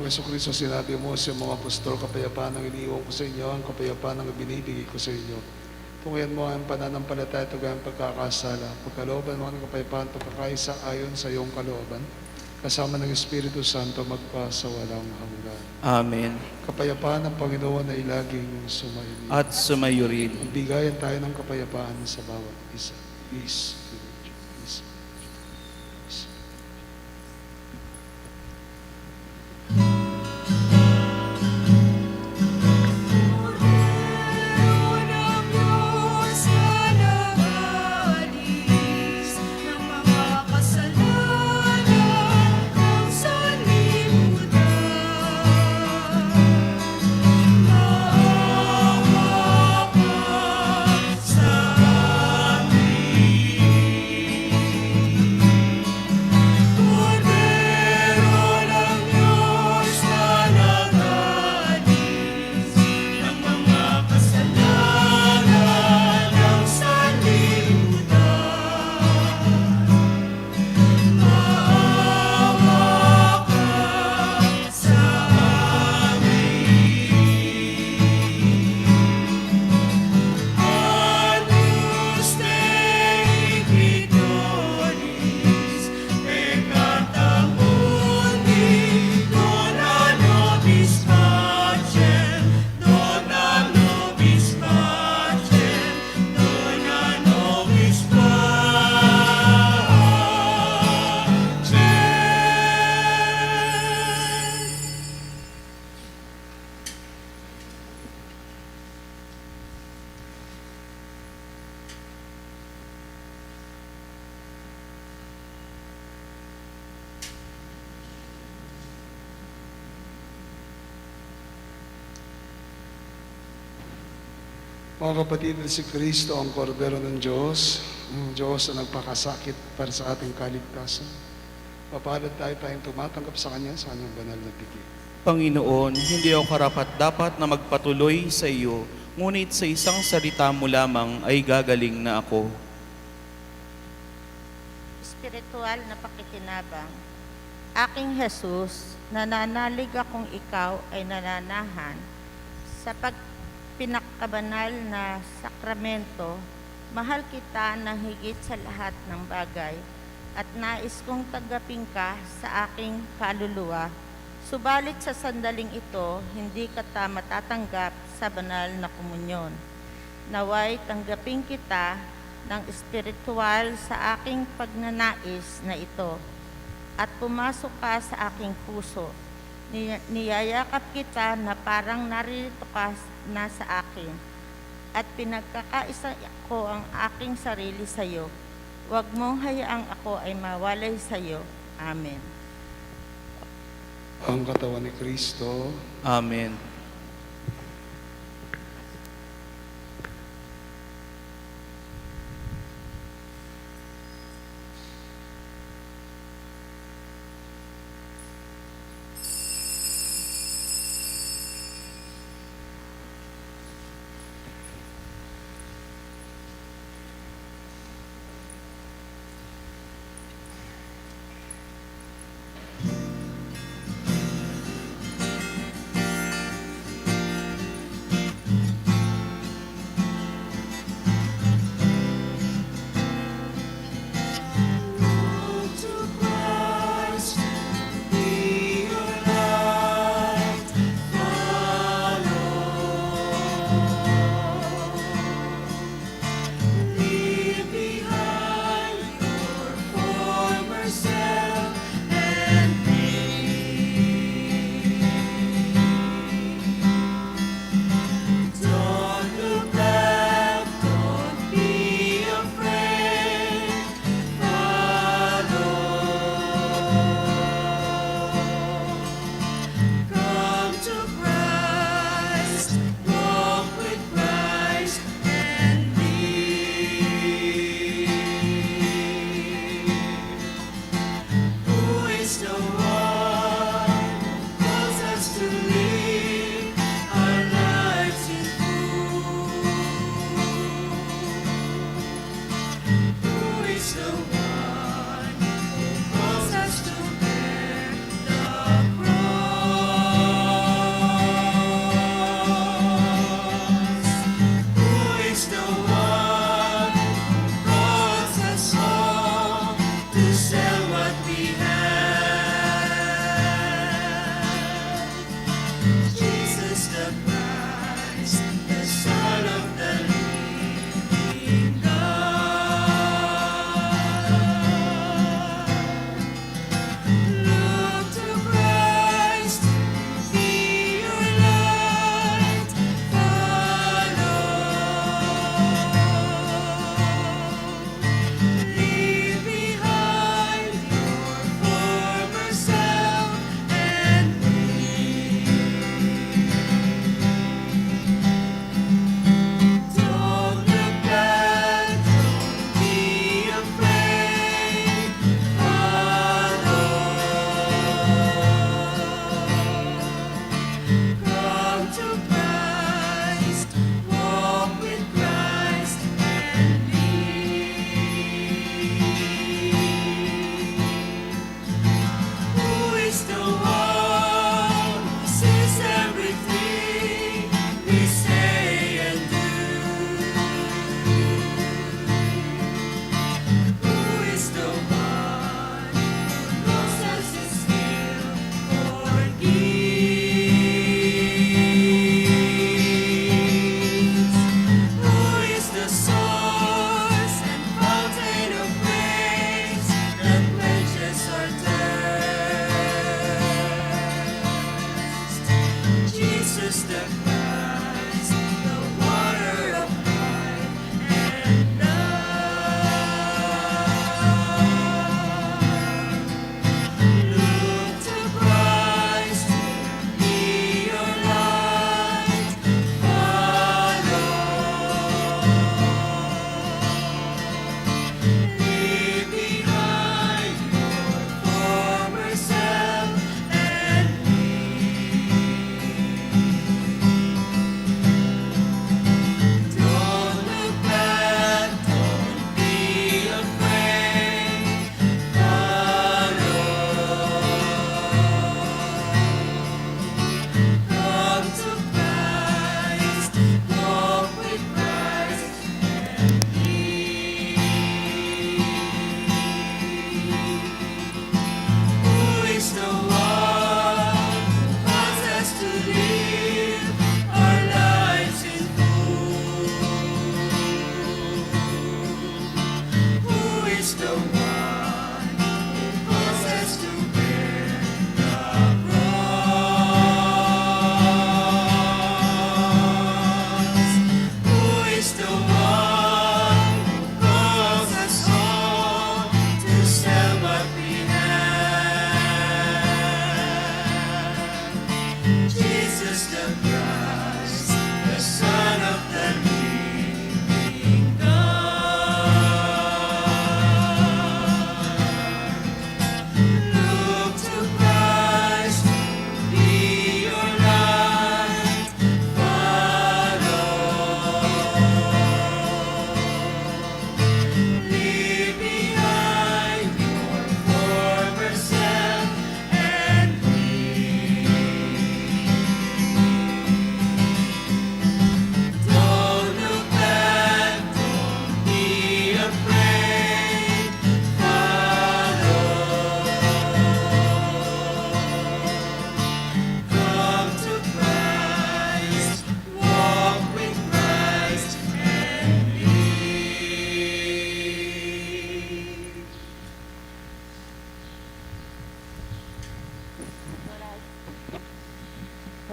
Jesucristo, sinabi mo sa mga apostol, kapayapaan ang iniiwan ko sa inyo, ang kapayapaan ang binibigay ko sa inyo. Tungayan mo ang pananampalataya, tugayan ang pagkakasala, pagkalooban mo ang kapayapaan, pagkakaisa ayon sa iyong kalooban, kasama ng Espiritu Santo magpasawalang hanggan. Amen. Kapayapaan ng Panginoon ay laging sumainyo. At sumayo rin. Magbigayan tayo ng kapayapaan sa bawat isa. Peace. Peace. Peace. Unang Diyos na nag-alis ng mga kasalanan ng sanlibutan. Maawa ka sa amin. Kordero ng Diyos na nag-alis ng mga kasalanan ng sanlibutan. Maawa ka sa amin. Agnus Dei Victoris, peccata mundi, dona nobis pacem, dona nobis pacem, dona nobis pacem. Mga kapatid, si Kristo ang kordero ng Diyos, ang Diyos na nagpakasakit para sa ating kaligtasan. Mapalad tayo tayong tumatanggap sa Kanya, sa Kanyang banal na pigil. Panginoon, hindi ako karapat-dapat na magpatuloy sa iyo, ngunit sa isang salita mo lamang ay gagaling na ako. Espiritual na pakikinabang. Aking Jesus, nananalig akong ikaw ay nananahan sa pinakabanal na sakramento. Mahal kita ng higit sa lahat ng bagay at nais kong tanggapin ka sa aking kaluluwa. Subalit sa sandaling ito, hindi kita matatanggap sa banal na komunyon. Naway tanggapin kita ng espiritual sa aking pagnanais na ito at pumasok ka sa aking puso. Niyayakap kita na parang naririto ka na sa akin at pinagkakaisa ko ang aking sarili sa iyo. Huwag mong hayaang ako ay mawalay sa iyo. Amen. Ang katawan ni Kristo, Amen.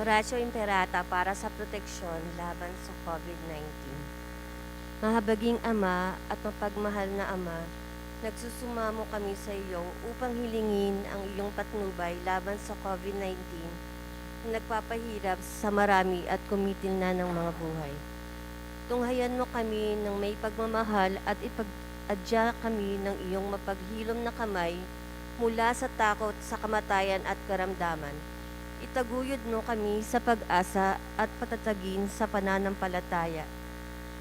Oratio Imperata para sa proteksyon laban sa COVID-19. Mahabaging Ama at mapagmahal na Ama, nagsusumamo kami sa iyo upang hilingin ang iyong patnubay laban sa COVID-19 na nagpapahirap sa marami at kumitil na ng mga buhay. Tunghayan mo kami ng may pagmamahal at ipag-adya kami ng iyong mapaghilom na kamay mula sa takot sa kamatayan at karamdaman. Itaguyod mo kami sa pag-asa at patatagin sa pananampalataya.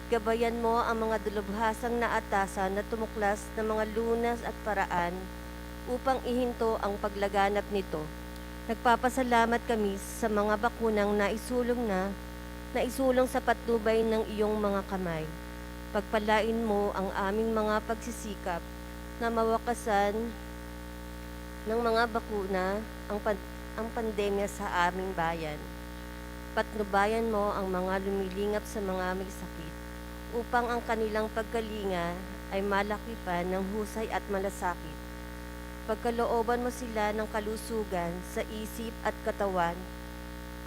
Gabayan mo ang mga dalubhasang naatasan na tumuklas ng mga lunas at paraan upang ihinto ang paglaganap nito. Nagpapasalamat kami sa mga bakunang naisulong sa patnubay ng iyong mga kamay. Pagpalain mo ang aming mga pagsisikap na mawakasan ng mga bakuna ang pandemya sa aming bayan. Patnubayan mo ang mga lumilingap sa mga may sakit upang ang kanilang pagkalinga ay malaki pa ng husay at malasakit. Pagkalooban mo sila ng kalusugan sa isip at katawan,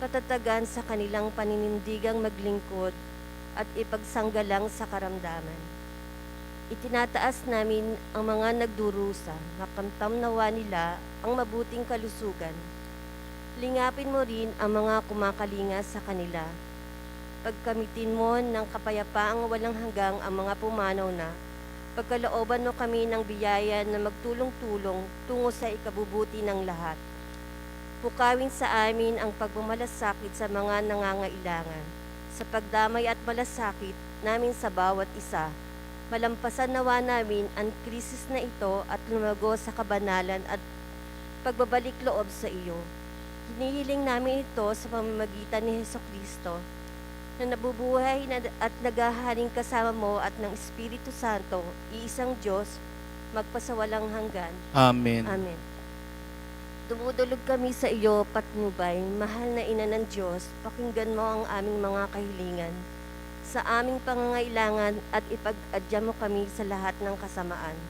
katatagan sa kanilang paninindigang maglingkod at ipagsanggalang sa karamdaman. Itinataas namin ang mga nagdurusa, makamtam nawa nila ang mabuting kalusugan. Lingapin mo rin ang mga kumakalinga sa kanila. Pagkamitin mo ng kapayapaang walang hanggang ang mga pumanaw na, pagkalooban mo kami ng biyaya na magtulong-tulong tungo sa ikabubuti ng lahat. Pukawin sa amin ang pagmamalasakit sa mga nangangailangan. Sa pagdamay at malasakit namin sa bawat isa, malampasan nawa namin ang krisis na ito at lumago sa kabanalan at pagbabalik loob sa iyo. Hinihiling namin ito sa pamamagitan ni Hesukristo, na nabubuhay at naghaharing kasama mo at ng Espiritu Santo, iisang Diyos, magpasawalang hanggan. Amen. Amen. Dumudulog kami sa iyo, patnubay, mahal na ina ng Diyos, pakinggan mo ang aming mga kahilingan. Sa aming pangangailangan at ipag-adya mo kami sa lahat ng kasamaan.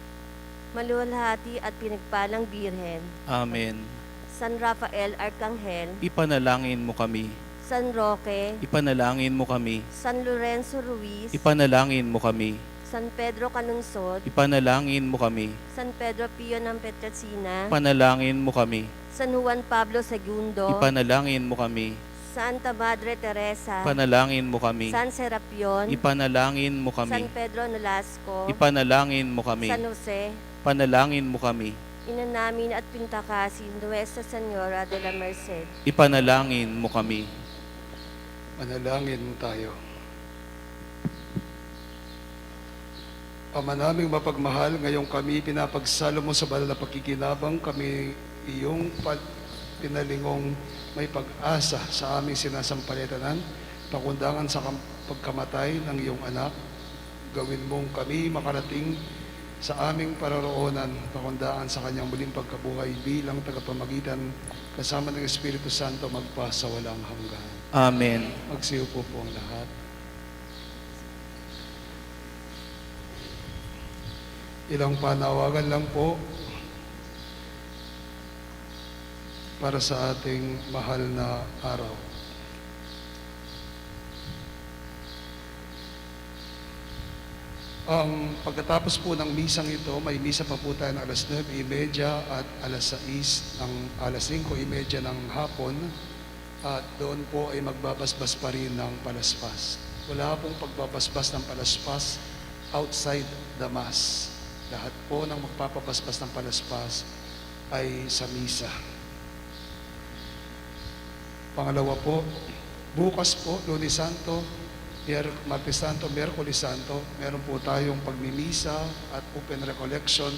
Maluwalhati at pinagpalang Birhen, Amen. San Rafael Arcangel, Ipanalangin mo kami. San Roque, Ipanalangin mo kami. San Lorenzo Ruiz, Ipanalangin mo kami. San Pedro Canunsod, Ipanalangin mo kami. San Pedro Pio ng Petrasina, Ipanalangin mo kami. San Juan Pablo II, Ipanalangin mo kami. Santa Madre Teresa, Ipanalangin mo kami. San Serapion, Ipanalangin mo San kami. Pedro Nolasco, Ipanalangin mo kami. San Jose, Panalangin mo kami. Ina namin at Pintakasin, Nuestra Señora de la Merced, Ipanalangin mo kami. Manalangin tayo. Ama naming mapagmahal, ngayong kami pinapagsalo mo sa banal na pakikinabang, kami iyong pinalingong may pag-asa sa aming sinasampalatanan, pakundangan sa pagkamatay ng iyong anak. Gawin mong kami makarating sa aming paroroonan, pakundangan sa kanyang muling pagkabuhay bilang tagapamagitan kasama ng Espiritu Santo magpa sa walang hanggan. Amen. Magsiupo po ang lahat. Ilang panawagan lang po para sa ating mahal na araw. Pagkatapos po ng misang ito, may misa pa po tayo ng alas 9:30 at alas 5:30 ng hapon. At doon po ay magbabasbas pa rin ng palaspas. Wala pong pagbabasbas ng palaspas outside the Mass. Lahat po ng magpapabasbas ng palaspas ay sa misa. Pangalawa po, bukas po, Lunes Santo, Martes Santo, Miyerkules Santo, meron po tayong pagmimisa at open recollection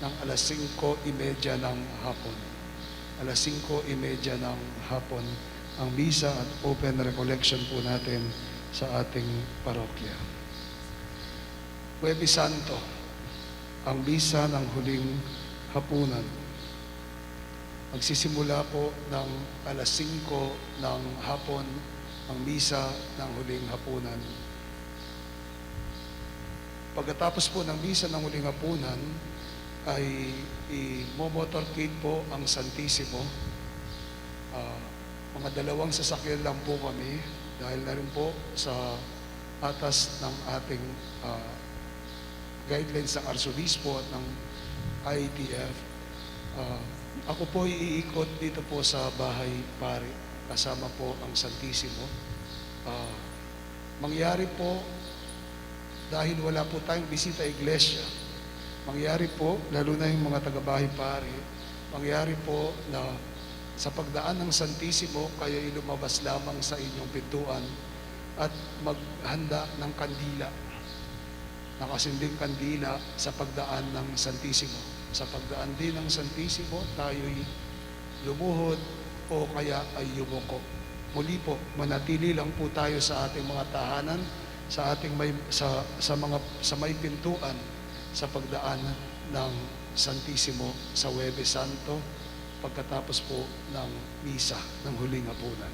ng alas 5:30 ng hapon. Alas 5:30 ng hapon ang misa at open recollection po natin sa ating parokya. Huwebes Santo, ang misa ng huling hapunan. Magsisimula po ng alas 5 ng hapon ang misa ng huling hapunan. Pagkatapos po ng misa ng huling hapunan, ay i-motorcade po ang Santissimo. Mga 2 sasakyan lang po kami dahil na rin po sa atas ng ating guidelines ng Arsobispo at ng IETF. Ako po iikot dito po sa bahay pare kasama po ang Santissimo. Mangyari po dahil wala po tayong bisita iglesia, mangyari po, lalo na yung mga taga-bahay pare, mangyari po na sa pagdaan ng Santissimo, kayo ay lumabas lamang sa inyong pintuan at maghanda ng kandila, nakasinding kandila sa pagdaan ng Santissimo. Sa pagdaan din ng Santissimo, tayo'y lumuhod o kaya ay yumuko. Muli po, manatili lang po tayo sa ating mga tahanan, sa ating sa may pintuan sa pagdaan ng Santissimo sa Huwebes Santo pagkatapos po ng misa ng huling hapunan.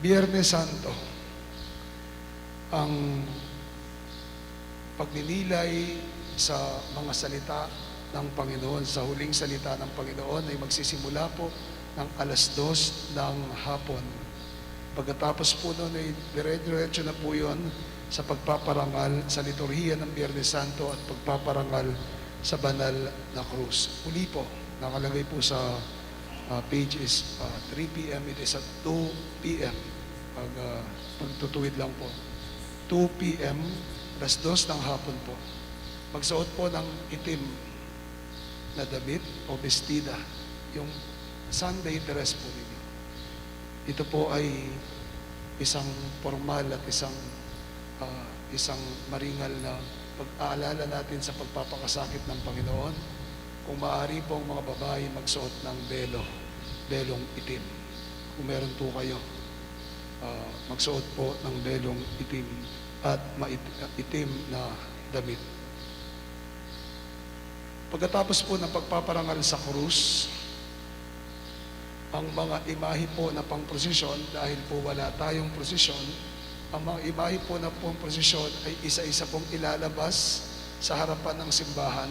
Biyernes Santo, ang pagninilay sa mga salita ng Panginoon, sa huling salita ng Panginoon ay magsisimula po ng 2:00 ng hapon. Pagkatapos po noon ay dire-diretso na po yun sa pagpaparangal sa liturhiya ng Biyernes Santo at pagpaparangal sa banal na krus. Uli po, nakalagay po sa pages 3 p.m. It is at 2 p.m. Pagtutuwid lang po. 2 p.m. 2:00 ng hapon po. Magsuot po ng itim na damit o bestida, yung Sunday dress po ninyo. Ito po ay isang formal at isang maringal na pag-aalala natin sa pagpapakasakit ng Panginoon. Kung maaari po ang mga babae magsuot ng belong itim. Kung meron po kayo, magsuot po ng belong itim at itim na damit. Pagkatapos po ng pagpaparangal sa krus, ang mga imahe po na pang-prosesyon, dahil po wala tayong prosesyon, ang mga imahe po na pang-prosesyon ay isa-isa pong ilalabas sa harapan ng simbahan.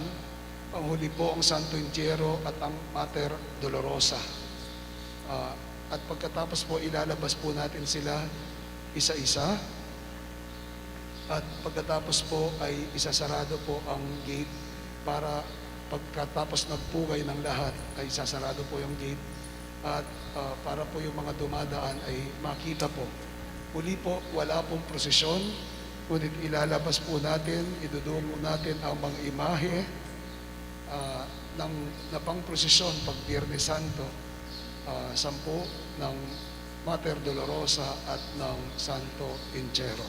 Ang huli po ang Santo Entierro at ang Mater Dolorosa. At pagkatapos po ilalabas po natin sila isa-isa. At pagkatapos po ay isasarado po ang gate para pagkatapos nagpugay ng lahat ay isasarado po yung gate. At para po yung mga dumadaan ay makita po. Uli po, wala pong prosesyon, ngunit ilalabas po natin, idudungo natin ang mga imahe na pang-prosesyon pag Biyernes Santo, 10 ng Mater Dolorosa at ng Santo Entierro.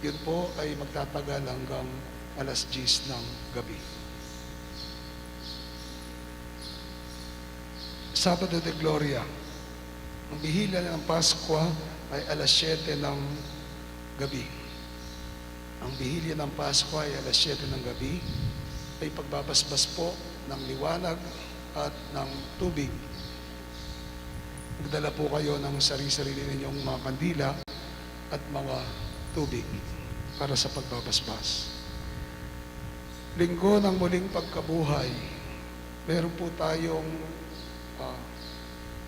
Yun po ay magtatagal hanggang 10:00 ng gabi. Sabado de Gloria. Ang bihila ng Pasko ay 7:00 ng gabi. Ang bihila ng Pasko ay 7:00 ng gabi. Ay pagbabasbas po ng liwanag at ng tubig. Magdala po kayo ng sarili-sarili ninyong mga kandila at mga tubig para sa pagbabasbas. Linggo ng muling pagkabuhay, meron po tayong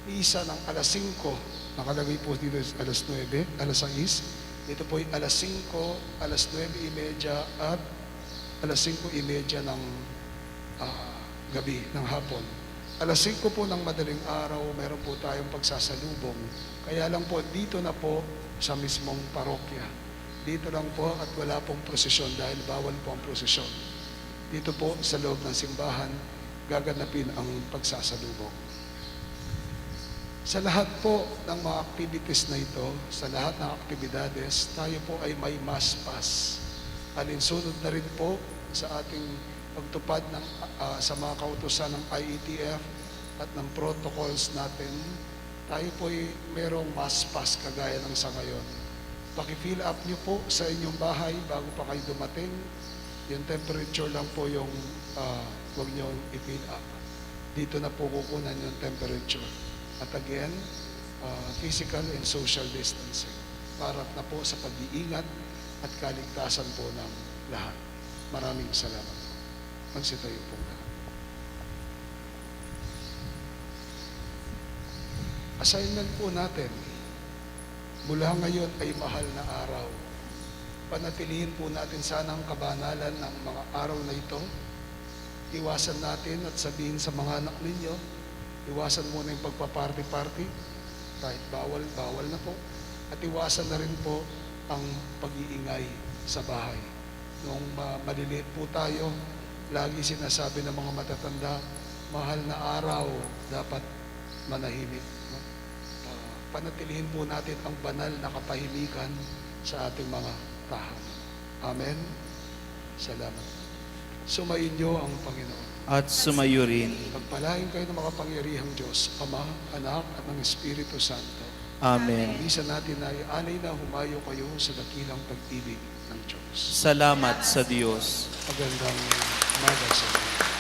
misa ng 5:00, nakalagay po dito 9:00, 6:00. Ito po ay 5:00, 9:30 at 5:30 ng gabi, ng hapon. 5:00 po ng madaling araw, meron po tayong pagsasalubong. Kaya lang po, dito na po sa mismong parokya. Dito lang po at wala pong prosesyon dahil bawal po ang prosesyon. Dito po sa loob ng simbahan, gaganapin ang pagsasalubong. Sa lahat po ng mga activities na ito, sa lahat ng aktibidades, tayo po ay may mass pass. Alinsunod na rin po sa ating pagtupad sa mga kautusan ng IETF at ng protocols natin, tayo po ay merong mass pass kagaya ng sa ngayon. Paki-fill up nyo po sa inyong bahay bago pa kayo dumating. Yung temperature lang po yung huwag nyo i-fill up. Dito na po kukunan yung temperature. At again, physical and social distancing para na po sa pag-iingat at kaligtasan po ng lahat. Maraming salamat. Magsitayo po lahat. assignment po natin, mula ngayon ay mahal na araw. Panatilihin po natin sana ang kabanalan ng mga araw na ito. Iwasan natin at sabihin sa mga anak ninyo, iwasan muna yung pagpaparty-party, kahit bawal na po. At iwasan na rin po ang pag-iingay sa bahay. Nung maliliit po tayo, lagi sinasabi ng mga matatanda, mahal na araw, dapat manahimik. No? Panatilihin po natin ang banal na kapahimikan sa ating mga tahanan. Amen. Salamat. Sumainyo ang Panginoon. At sumayo rin. Pagpalain kayo ng makapangyarihang Diyos, Ama, Anak, at ng Espiritu Santo. Amen. Bisa natin na alay na humayo kayo sa dakilang pag-ibig ng Diyos. Salamat sa Diyos. Magandang umaga sa inyo.